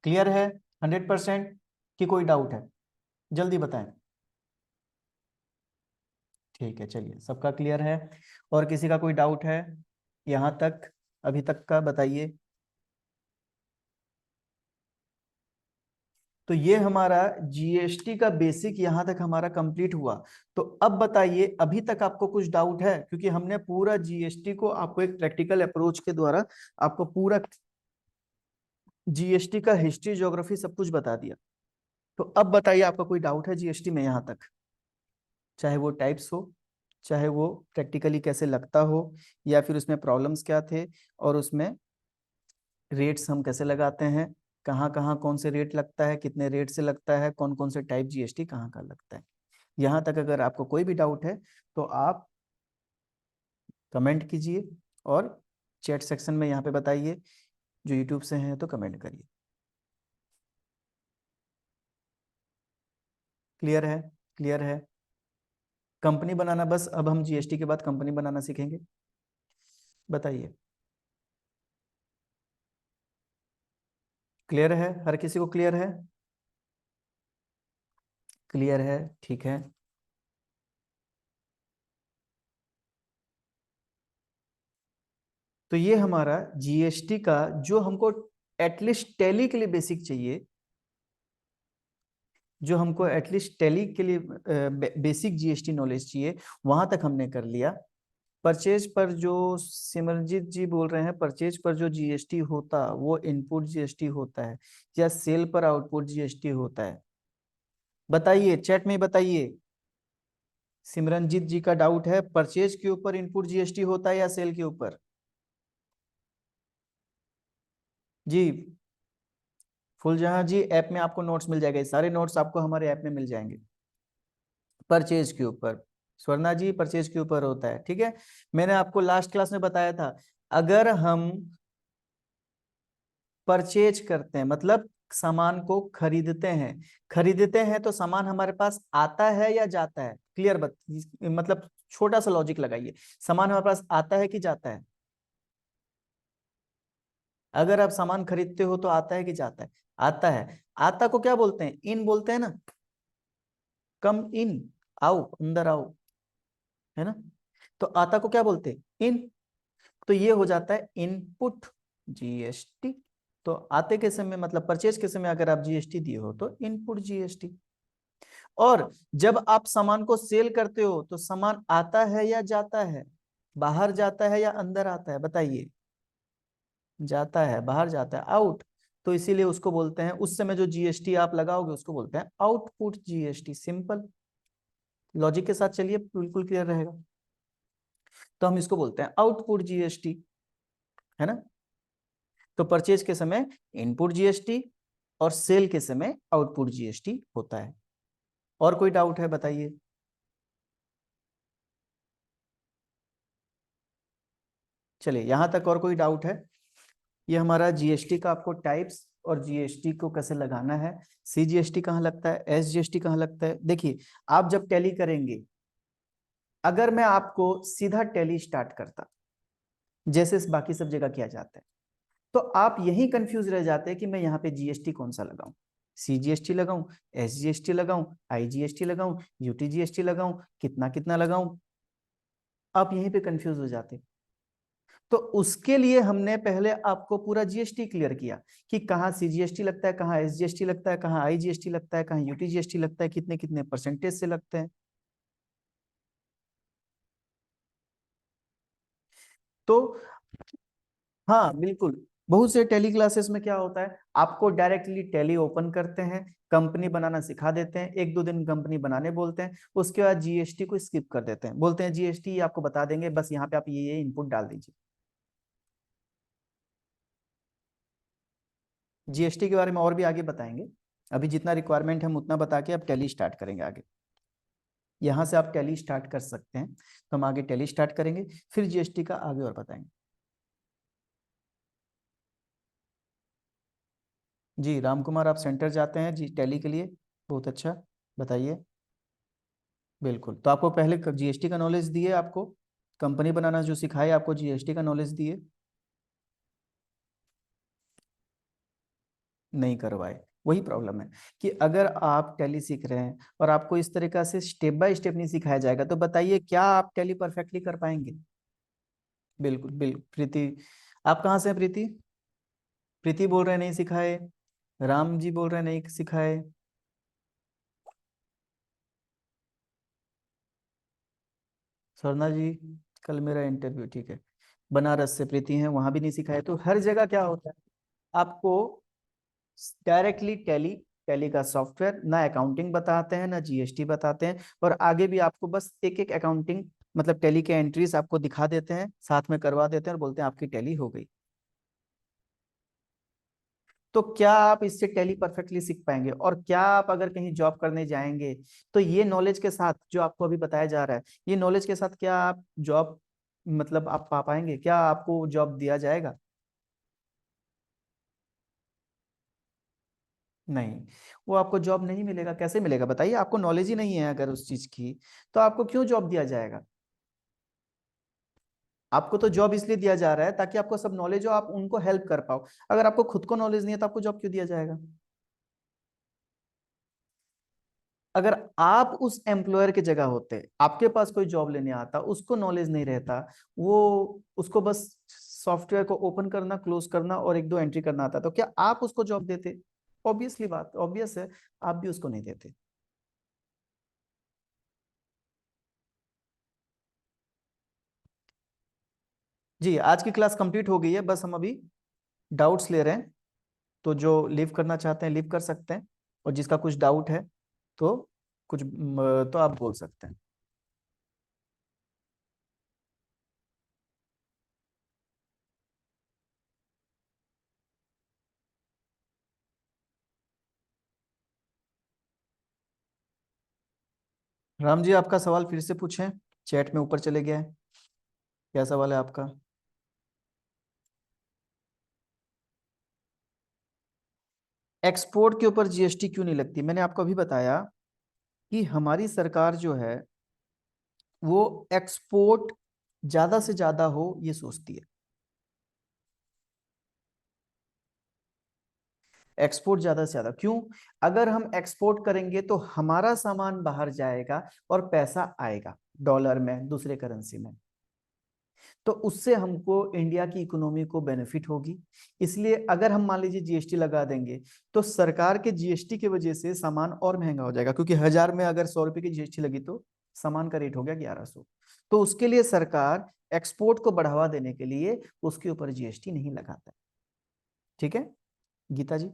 क्लियर है 100% कि कोई डाउट है? जल्दी बताएं। ठीक है, चलिए, सबका क्लियर है। और किसी का कोई डाउट है यहां तक, अभी तक का बताइए। तो ये हमारा जीएसटी का बेसिक यहां तक हमारा कंप्लीट हुआ। तो अब बताइए, अभी तक आपको कुछ डाउट है? क्योंकि हमने पूरा जीएसटी को आपको एक प्रैक्टिकल अप्रोच के द्वारा आपको पूरा जीएसटी का हिस्ट्री, ज्योग्राफी सब कुछ बता दिया। तो अब बताइए, आपका कोई डाउट है जीएसटी में यहां तक? चाहे वो टाइप्स हो, चाहे वो प्रैक्टिकली कैसे लगता हो, या फिर उसमें प्रॉब्लम्स क्या थे, और उसमें रेट्स हम कैसे लगाते हैं, कहाँ कहाँ कौन से रेट लगता है, कितने रेट से लगता है, कौन कौन से टाइप जीएसटी कहाँ का लगता है। यहाँ तक अगर आपको कोई भी डाउट है तो आप कमेंट कीजिए और चैट सेक्शन में यहाँ पे बताइए। जो यूट्यूब से हैं तो कमेंट करिए। क्लियर है? क्लियर है। कंपनी बनाना, बस अब हम जीएसटी के बाद कंपनी बनाना सीखेंगे। बताइए, क्लियर है? हर किसी को क्लियर है? क्लियर है, ठीक है। तो ये हमारा जीएसटी का जो हमको एटलीस्ट टैली के लिए बेसिक चाहिए, जो हमको एटलीस्ट टैली के लिए बेसिक जीएसटी नॉलेज चाहिए, वहां तक हमने कर लिया। परचेज पर जो सिमरजीत जी बोल रहे हैं, परचेज पर जो जीएसटी होता वो इनपुट जीएसटी होता है या सेल पर आउटपुट जीएसटी होता है? बताइए, चैट में बताइए। सिमरनजीत जी का डाउट है, परचेज के ऊपर इनपुट जीएसटी होता है या सेल के ऊपर? जी, फुलजहां जी, ऐप में आपको नोट्स मिल जाएंगे, सारे नोट्स आपको हमारे ऐप में मिल जाएंगे। परचेज के ऊपर, स्वर्णा जी, परचेज के ऊपर होता है, ठीक है। मैंने आपको लास्ट क्लास में बताया था, अगर हम परचेज करते हैं मतलब सामान को खरीदते हैं, खरीदते हैं तो सामान हमारे पास आता है या जाता है? क्लियर मतलब छोटा सा लॉजिक लगाइए, सामान हमारे पास आता है कि जाता है? अगर आप सामान खरीदते हो तो आता है कि जाता है? आता है। आता को क्या बोलते हैं? इन बोलते हैं ना, कम इन, आओ अंदर आओ, है ना। तो आता को क्या बोलते हैं? इन। तो ये हो जाता है इनपुट जीएसटी। तो आते के समय मतलब परचेज के समय अगर आप जीएसटी दिए हो तो इनपुट जीएसटी। और जब आप सामान को सेल करते हो तो सामान आता है या जाता है? बाहर जाता है या अंदर आता है? बताइए। जाता है, बाहर जाता है, आउट। तो इसीलिए उसको बोलते हैं, उस समय जो जीएसटी आप लगाओगे उसको बोलते हैं आउटपुट जीएसटी। सिंपल लॉजिक के साथ चलिए, बिल्कुल क्लियर रहेगा। तो हम इसको बोलते हैं आउटपुट जीएसटी, है ना। तो परचेज के समय इनपुट जीएसटी और सेल के समय आउटपुट जीएसटी होता है। और कोई डाउट है बताइए। चलिए, यहां तक और कोई डाउट है? ये हमारा जीएसटी का आपको टाइप्स और जीएसटी को कैसे लगाना है, सीजीएसटी कहाँ लगता है, एसजीएसटी कहाँ लगता है। देखिए, आप जब टैली करेंगे, अगर मैं आपको सीधा टैली स्टार्ट करता जैसे बाकी सब जगह किया जाता है, तो आप यही कंफ्यूज रह जाते हैं कि मैं यहाँ पे जीएसटी कौन सा लगाऊं, सीजीएसटी लगाऊं, एसजीएसटी लगाऊं, आईजीएसटी लगाऊं, यूटीजीएसटी लगाऊं, कितना कितना लगाऊं, आप यहीं पे कंफ्यूज हो जाते। तो उसके लिए हमने पहले आपको पूरा जीएसटी क्लियर किया कि कहाँ सीजीएसटी लगता है, कहाँ एसजीएसटी लगता है, कहाँ आईजीएसटी लगता है, कहाँ यूटीजीएसटी लगता है, कितने कितने परसेंटेज से लगते हैं। तो हाँ बिल्कुल, बहुत से टैली क्लासेस में क्या होता है, आपको डायरेक्टली टैली ओपन करते हैं, कंपनी बनाना सिखा देते हैं, एक दो दिन कंपनी बनाने बोलते हैं, उसके बाद जीएसटी को स्किप कर देते हैं, बोलते हैं जीएसटी आपको बता देंगे, बस यहाँ पे आप ये इनपुट डाल दीजिए। जीएसटी के बारे में और भी आगे बताएंगे, अभी जितना रिक्वायरमेंट है हम उतना बता के अब टैली स्टार्ट करेंगे आगे। यहाँ से आप टैली स्टार्ट कर सकते हैं, तो हम आगे टैली स्टार्ट करेंगे, फिर जीएसटी का आगे और बताएंगे। जी राम कुमार, आप सेंटर जाते हैं जी टैली के लिए, बहुत अच्छा, बताइए। बिल्कुल, तो आपको पहले जीएसटी का नॉलेज दिए, आपको कंपनी बनाना जो सिखाए, आपको जीएसटी का नॉलेज दिए, नहीं करवाए। वही प्रॉब्लम है कि अगर आप टैली सीख रहे हैं और आपको इस तरीका से स्टेप बाय स्टेप नहीं सिखाया जाएगा, तो बताइए क्या आप टैली परफेक्टली कर पाएंगे? बिल्कुल बिल्कुल। प्रीति, आप कहाँ से हैं प्रीति? प्रीति बोल रहे हैं नहीं सिखाए, राम जी बोल रहे हैं नहीं सिखाए। स्वर्णा जी, कल मेरा इंटरव्यू, ठीक है। बनारस से प्रीति हैं, वहां भी नहीं सिखाए। तो हर जगह क्या होता है, आपको डायरेक्टली टैली, टैली का सॉफ्टवेयर ना अकाउंटिंग बताते हैं ना जीएसटी बताते हैं, और आगे भी आपको बस एक एक अकाउंटिंग मतलब टैली के एंट्रीज आपको दिखा देते हैं, साथ में करवा देते हैं और बोलते हैं आपकी टैली हो गई। तो क्या आप इससे टैली परफेक्टली सीख पाएंगे? और क्या आप अगर कहीं जॉब करने जाएंगे तो ये नॉलेज के साथ जो आपको अभी बताया जा रहा है, ये नॉलेज के साथ क्या आप जॉब मतलब आप पा पाएंगे? क्या आपको जॉब दिया जाएगा? नहीं, वो आपको जॉब नहीं मिलेगा। कैसे मिलेगा बताइए, आपको नॉलेज ही नहीं है अगर उस चीज की, तो आपको क्यों जॉब दिया जाएगा? आपको तो जॉब इसलिए दिया जा रहा है ताकि आपको सब नॉलेज हो, आप उनको हेल्प कर पाओ। अगर आपको खुद को नॉलेज नहीं है तो आपको जॉब क्यों दिया जाएगा? अगर आप उस एम्प्लॉयर की जगह होते, आपके पास कोई जॉब लेने आता, उसको नॉलेज नहीं रहता, वो उसको बस सॉफ्टवेयर को ओपन करना, क्लोज करना और एक दो एंट्री करना आता, तो क्या आप उसको जॉब देते? ऑब्वियसली बात ऑब्वियस है, आप भी उसको नहीं देते। जी, आज की क्लास कंप्लीट हो गई है, बस हम अभी डाउट्स ले रहे हैं। तो जो लीव करना चाहते हैं लीव कर सकते हैं, और जिसका कुछ डाउट है तो तो आप बोल सकते हैं। राम जी, आपका सवाल फिर से पूछें, चैट में ऊपर चले गया है। क्या सवाल है आपका? एक्सपोर्ट के ऊपर जीएसटी क्यों नहीं लगती? मैंने आपको अभी बताया कि हमारी सरकार जो है वो एक्सपोर्ट ज्यादा से ज्यादा हो ये सोचती है। एक्सपोर्ट ज्यादा से ज्यादा क्यों? अगर हम एक्सपोर्ट करेंगे तो हमारा सामान बाहर जाएगा और पैसा आएगा डॉलर में, दूसरे करेंसी में, तो उससे हमको इंडिया की इकोनॉमी को बेनिफिट होगी। इसलिए अगर हम मान लीजिए जीएसटी लगा देंगे तो सरकार के जीएसटी की वजह से सामान और महंगा हो जाएगा, क्योंकि 1000 में अगर 100 रुपए की जीएसटी लगी तो सामान का रेट हो गया 1100। तो उसके लिए सरकार एक्सपोर्ट को बढ़ावा देने के लिए उसके ऊपर जीएसटी नहीं लगाता। ठीक है गीता जी?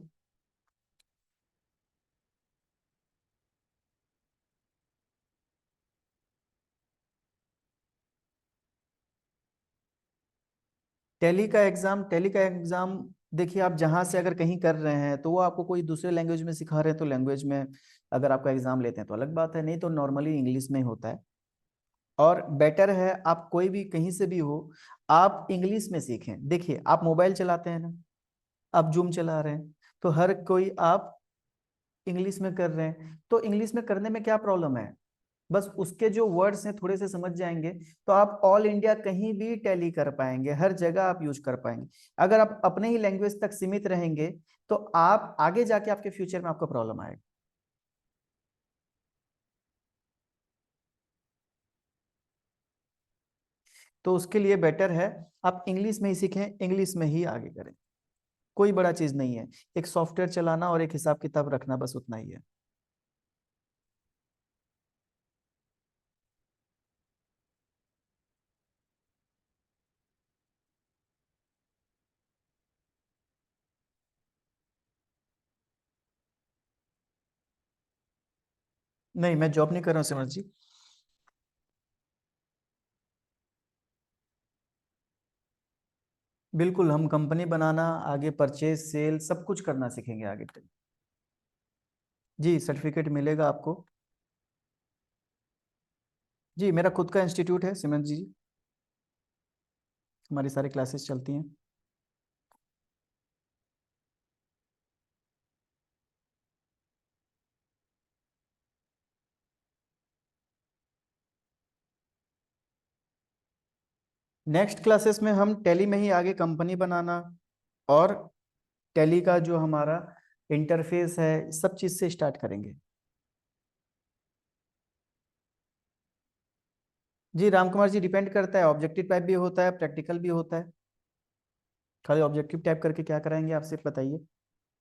टेली का एग्जाम देखिए, आप जहां से अगर कहीं कर रहे हैं तो वो आपको कोई दूसरे लैंग्वेज में सिखा रहे हैं तो लैंग्वेज में अगर आपका एग्जाम लेते हैं तो अलग बात है, नहीं तो नॉर्मली इंग्लिश में ही होता है। और बेटर है आप कोई भी कहीं से भी हो, आप इंग्लिश में सीखें। देखिए, आप मोबाइल चलाते हैं ना, आप जूम चला रहे हैं, तो हर कोई आप इंग्लिश में कर रहे हैं, तो इंग्लिश में करने में क्या प्रॉब्लम है? बस उसके जो वर्ड्स हैं थोड़े से समझ जाएंगे तो आप ऑल इंडिया कहीं भी टैली कर पाएंगे, हर जगह आप यूज कर पाएंगे। अगर आप अपने ही लैंग्वेज तक सीमित रहेंगे तो आप आगे जाके आपके फ्यूचर में आपको प्रॉब्लम आएगा। तो उसके लिए बेटर है आप इंग्लिश में ही सीखें, इंग्लिश में ही आगे करें। कोई बड़ा चीज नहीं है, एक सॉफ्टवेयर चलाना और एक हिसाब किताब रखना, बस उतना ही है। नहीं, मैं जॉब नहीं कर रहा हूँ सिमरन जी। बिल्कुल, हम कंपनी बनाना, आगे परचेज सेल सब कुछ करना सीखेंगे आगे। जी, सर्टिफिकेट मिलेगा आपको। जी, मेरा खुद का इंस्टीट्यूट है सिमरन जी। हमारी सारी क्लासेस चलती हैं। नेक्स्ट क्लासेस में हम टैली में ही आगे कंपनी बनाना और टैली का जो हमारा इंटरफेस है सब चीज से स्टार्ट करेंगे। जी रामकुमार जी, डिपेंड करता है, ऑब्जेक्टिव टाइप भी होता है, प्रैक्टिकल भी होता है। खाली ऑब्जेक्टिव टाइप करके क्या कराएंगे आपसे बताइए?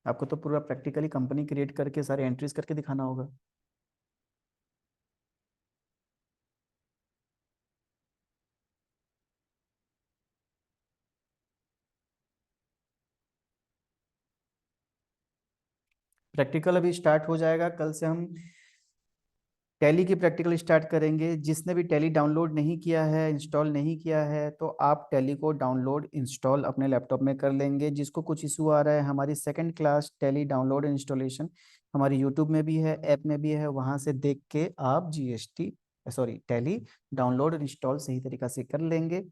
आपको तो पूरा प्रैक्टिकली कंपनी क्रिएट करके सारे एंट्रीज करके दिखाना होगा। प्रैक्टिकल अभी स्टार्ट हो जाएगा, कल से हम टैली की प्रैक्टिकल स्टार्ट करेंगे। जिसने भी टैली डाउनलोड नहीं किया है, इंस्टॉल नहीं किया है, तो आप टैली को डाउनलोड इंस्टॉल अपने लैपटॉप में कर लेंगे। जिसको कुछ इशू आ रहा है, हमारी second class tally download installation हमारी यूट्यूब में भी है, ऐप में भी है, वहां से देख के आप GST sorry tally download install सही तरीका से कर लेंगे।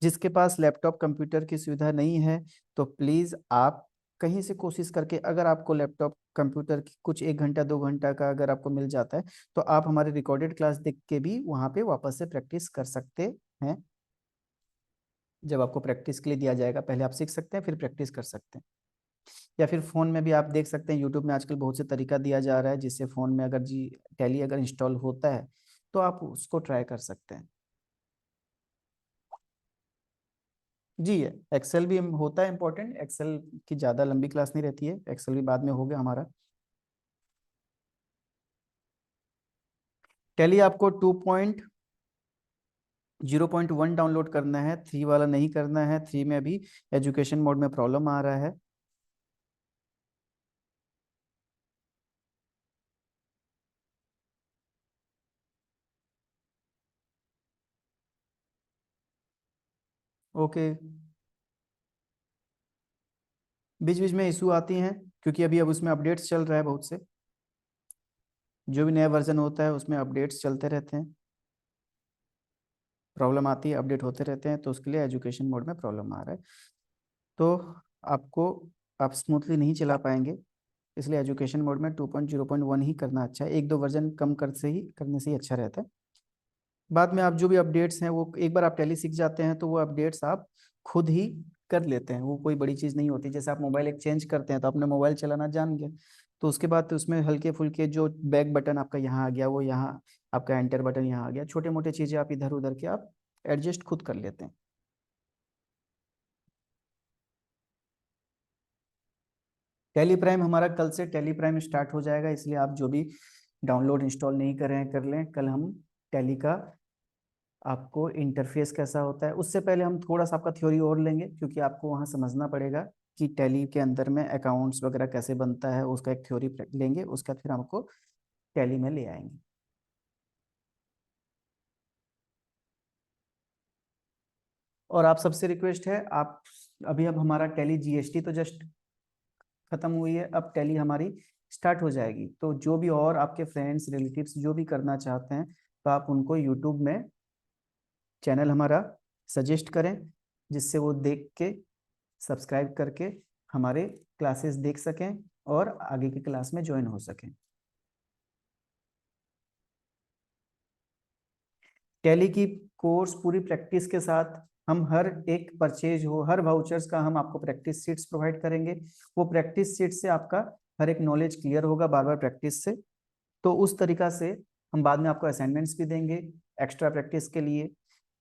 जिसके पास लैपटॉप कंप्यूटर की सुविधा नहीं है तो प्लीज़ आप कहीं से कोशिश करके, अगर आपको लैपटॉप कंप्यूटर की कुछ 1 घंटा 2 घंटा का अगर आपको मिल जाता है तो आप हमारे रिकॉर्डेड क्लास देख के भी वहाँ पे वापस से प्रैक्टिस कर सकते हैं। जब आपको प्रैक्टिस के लिए दिया जाएगा, पहले आप सीख सकते हैं फिर प्रैक्टिस कर सकते हैं। या फिर फ़ोन में भी आप देख सकते हैं, यूट्यूब में आजकल बहुत से तरीका दिया जा रहा है जिससे फ़ोन में अगर जी टैली अगर इंस्टॉल होता है तो आप उसको ट्राई कर सकते हैं। जी, एक्सेल भी होता है इम्पोर्टेंट, एक्सेल की ज़्यादा लंबी क्लास नहीं रहती है, एक्सेल भी बाद में हो गया हमारा। टैली आपको 2.0.1 डाउनलोड करना है, 3 वाला नहीं करना है। 3 में अभी एजुकेशन मोड में प्रॉब्लम आ रहा है। ओके। बीच बीच में इशू आती हैं क्योंकि अभी अब उसमें अपडेट्स चल रहा है बहुत से, जो भी नया वर्जन होता है उसमें अपडेट्स चलते रहते हैं, प्रॉब्लम आती है, अपडेट होते रहते हैं, तो उसके लिए एजुकेशन मोड में प्रॉब्लम आ रहा है। तो आपको, आप स्मूथली नहीं चला पाएंगे, इसलिए एजुकेशन मोड में 2.0.1 ही करना अच्छा है। एक दो वर्जन कम कर से ही करने से ही अच्छा रहता है। बाद में आप जो भी अपडेट्स हैं वो एक बार आप टैली सीख जाते हैं तो वो अपडेट्स आप खुद ही कर लेते हैं, वो कोई बड़ी चीज़ नहीं होती। जैसे आप मोबाइल एक चेंज करते हैं तो आपने मोबाइल चलाना जान गया, तो उसके बाद तो उसमें हल्के फुल्के जो बैक बटन आपका यहाँ आ गया, वो यहाँ आपका एंटर बटन यहाँ आ गया, छोटे मोटे चीज़ें आप इधर उधर के आप एडजस्ट खुद कर लेते हैं। टेली प्राइम हमारा कल से टेली प्राइम स्टार्ट हो जाएगा, इसलिए आप जो भी डाउनलोड इंस्टॉल नहीं कर रहे हैं कर लें। कल हम टेली का आपको इंटरफेस कैसा होता है, उससे पहले हम थोड़ा सा आपका थ्योरी और लेंगे, क्योंकि आपको वहाँ समझना पड़ेगा कि टैली के अंदर में अकाउंट्स वगैरह कैसे बनता है, उसका एक थ्योरी लेंगे, उसका फिर हमको टैली में ले आएंगे। और आप सबसे रिक्वेस्ट है, आप अभी, अब हमारा टैली जीएसटी तो जस्ट खत्म हुई है, अब टैली हमारी स्टार्ट हो जाएगी। तो जो भी और आपके फ्रेंड्स रिलेटिव्स जो भी करना चाहते हैं, तो आप उनको यूट्यूब में चैनल हमारा सजेस्ट करें, जिससे वो देख के सब्सक्राइब करके हमारे क्लासेस देख सकें और आगे की क्लास में ज्वाइन हो सकें। टैली की कोर्स पूरी प्रैक्टिस के साथ, हम हर एक परचेज हो, हर वाउचर्स का हम आपको प्रैक्टिस सीट्स प्रोवाइड करेंगे। वो प्रैक्टिस सीट से आपका हर एक नॉलेज क्लियर होगा बार बार प्रैक्टिस से। तो उस तरीका से हम बाद में आपको असाइनमेंट्स भी देंगे एक्स्ट्रा प्रैक्टिस के लिए।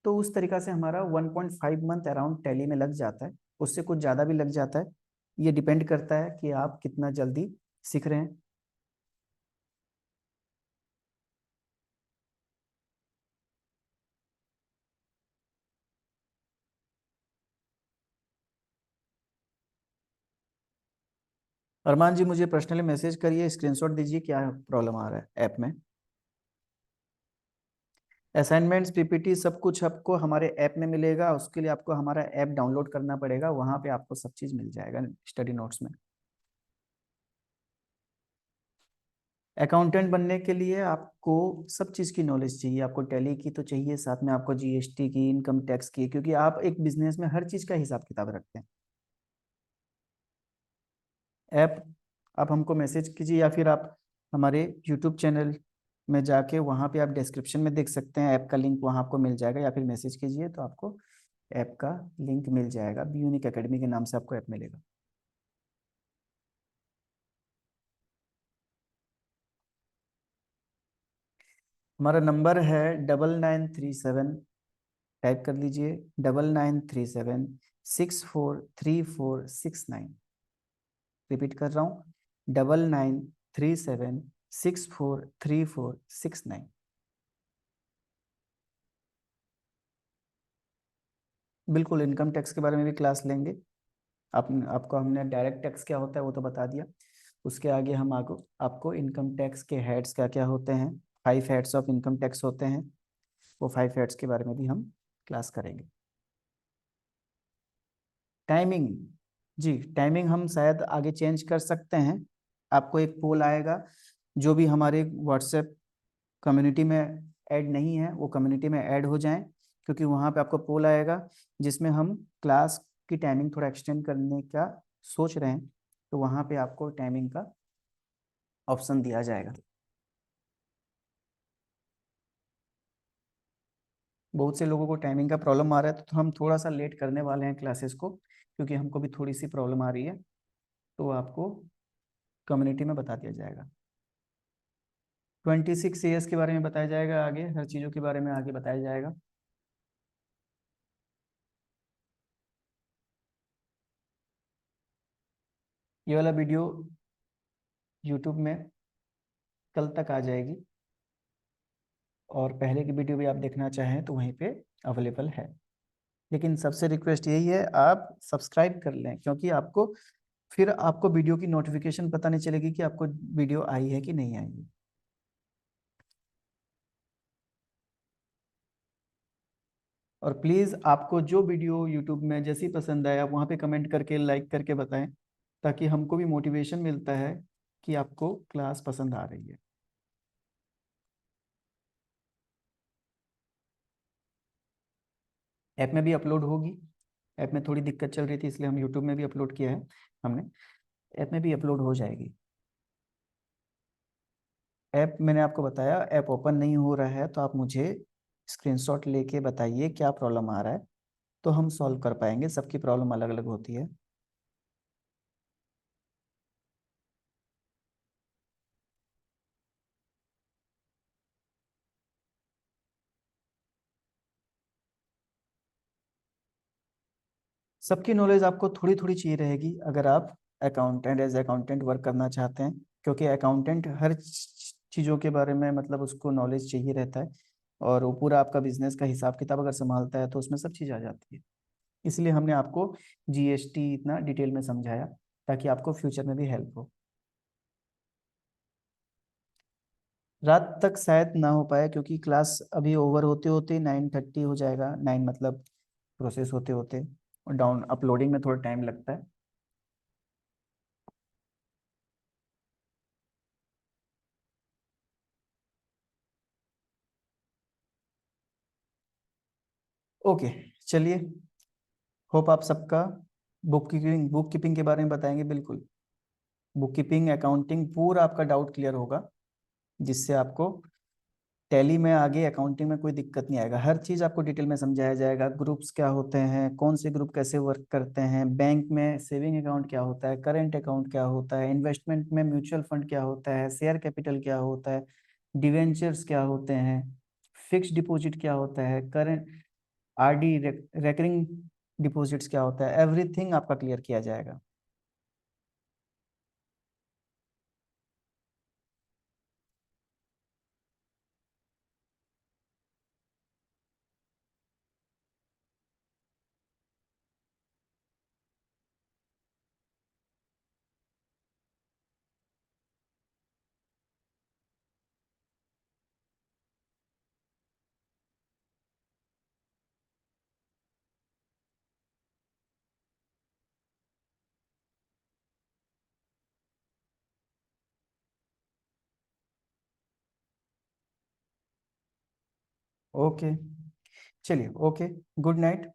तो उस तरीका से हमारा 1.5 मंथ अराउंड टैली में लग जाता है, उससे कुछ ज़्यादा भी लग जाता है। ये डिपेंड करता है कि आप कितना जल्दी सीख रहे हैं। अरमान जी, मुझे पर्सनली मैसेज करिए, स्क्रीनशॉट दीजिए क्या प्रॉब्लम आ रहा है ऐप में। असाइनमेंट्स पीपीटी सब कुछ आपको हमारे ऐप में मिलेगा, उसके लिए आपको हमारा ऐप डाउनलोड करना पड़ेगा, वहाँ पे आपको सब चीज़ मिल जाएगा स्टडी नोट्स में। अकाउंटेंट बनने के लिए आपको सब चीज़ की नॉलेज चाहिए, आपको टैली की तो चाहिए, साथ में आपको जीएसटी की, इनकम टैक्स की, क्योंकि आप एक बिजनेस में हर चीज़ का हिसाब किताब रखते हैं। ऐप आप हमको मैसेज कीजिए, या फिर आप हमारे यूट्यूब चैनल में जाके वहाँ पे आप डिस्क्रिप्शन में देख सकते हैं, ऐप का लिंक वहाँ आपको मिल जाएगा, या फिर मैसेज कीजिए तो आपको ऐप का लिंक मिल जाएगा, बी यूनिक एकेडमी के नाम से आपको ऐप मिलेगा। हमारा नंबर है 9937, टाइप कर लीजिए, 9937 643469। रिपीट कर रहा हूँ, 9937 643469। बिल्कुल, इनकम टैक्स के बारे में भी क्लास लेंगे। आपको हमने डायरेक्ट टैक्स क्या होता है वो तो बता दिया, उसके आगे हम आपको इनकम टैक्स के हेड्स क्या क्या होते हैं, 5 हेड्स ऑफ इनकम टैक्स होते हैं, वो 5 हेड्स के बारे में भी हम क्लास करेंगे। टाइमिंग, जी टाइमिंग हम शायद आगे चेंज कर सकते हैं। आपको एक पोल आएगा, जो भी हमारे व्हाट्सएप कम्युनिटी में ऐड नहीं है वो कम्युनिटी में ऐड हो जाएं, क्योंकि वहाँ पे आपको पोल आएगा जिसमें हम क्लास की टाइमिंग थोड़ा एक्सटेंड करने का सोच रहे हैं, तो वहाँ पे आपको टाइमिंग का ऑप्शन दिया जाएगा। बहुत से लोगों को टाइमिंग का प्रॉब्लम आ रहा है, तो हम थोड़ा सा लेट करने वाले हैं क्लासेस को, क्योंकि हमको भी थोड़ी सी प्रॉब्लम आ रही है, तो आपको कम्युनिटी में बता दिया जाएगा। 26 ईयर्स के बारे में बताया जाएगा, आगे हर चीज़ों के बारे में आगे बताया जाएगा। ये वाला वीडियो यूट्यूब में कल तक आ जाएगी, और पहले की वीडियो भी आप देखना चाहें तो वहीं पे अवेलेबल है। लेकिन सबसे रिक्वेस्ट यही है, आप सब्सक्राइब कर लें, क्योंकि आपको फिर आपको वीडियो की नोटिफिकेशन पता नहीं चलेगी कि आपको वीडियो आई है कि नहीं आई है। और प्लीज़ आपको जो वीडियो यूट्यूब में जैसी पसंद आए आप वहाँ पे कमेंट करके लाइक करके बताएं, ताकि हमको भी मोटिवेशन मिलता है कि आपको क्लास पसंद आ रही है। ऐप में भी अपलोड होगी। ऐप में थोड़ी दिक्कत चल रही थी, इसलिए हम यूट्यूब में भी अपलोड किया है हमने। ऐप में भी अपलोड हो जाएगी। ऐप मैंने आपको बताया, ऐप ओपन नहीं हो रहा है तो आप मुझे स्क्रीनशॉट लेके बताइए क्या प्रॉब्लम आ रहा है, तो हम सॉल्व कर पाएंगे। सबकी प्रॉब्लम अलग अलग होती है। सबकी नॉलेज आपको थोड़ी थोड़ी चाहिए रहेगी अगर आप अकाउंटेंट एज अकाउंटेंट वर्क करना चाहते हैं, क्योंकि अकाउंटेंट हर चीज़ों के बारे में मतलब उसको नॉलेज चाहिए रहता है, और वो पूरा आपका बिजनेस का हिसाब किताब अगर संभालता है तो उसमें सब चीज़ आ जाती है। इसलिए हमने आपको जीएसटी इतना डिटेल में समझाया, ताकि आपको फ्यूचर में भी हेल्प हो। रात तक शायद ना हो पाए, क्योंकि क्लास अभी ओवर होते होते 9:30 हो जाएगा। 9 मतलब प्रोसेस होते होते, और डाउन अपलोडिंग में थोड़ा टाइम लगता है। ओके, चलिए। होप आप सबका बुक कीपिंग के बारे में बताएंगे। बिल्कुल, बुक कीपिंग अकाउंटिंग पूरा आपका डाउट क्लियर होगा, जिससे आपको टैली में आगे अकाउंटिंग में कोई दिक्कत नहीं आएगा। हर चीज़ आपको डिटेल में समझाया जाएगा। ग्रुप्स क्या होते हैं, कौन से ग्रुप कैसे वर्क करते हैं, बैंक में सेविंग अकाउंट क्या होता है, करेंट अकाउंट क्या होता है, इन्वेस्टमेंट में म्यूचुअल फंड क्या होता है, शेयर कैपिटल क्या होता है, डिवेंचर्स क्या होते हैं, फिक्स्ड डिपॉजिट क्या होता है, करेंट आरडी रेकरिंग डिपॉजिट्स क्या होता है, एवरीथिंग आपका क्लियर किया जाएगा। ओके, चलिए। Okay, good night.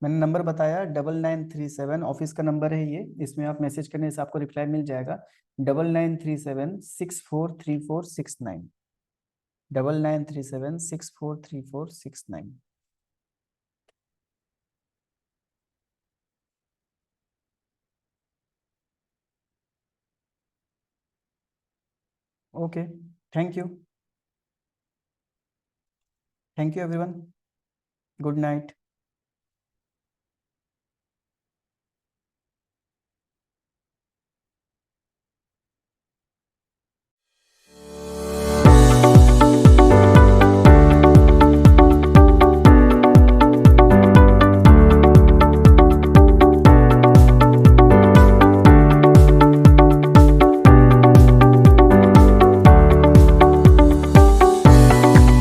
मैंने नंबर बताया 9937, ऑफिस का नंबर है ये। इसमें आप मैसेज करने से आपको रिप्लाई मिल जाएगा। 9937 643469। 9937 643469। Okay, thank you. Thank you everyone. Good night.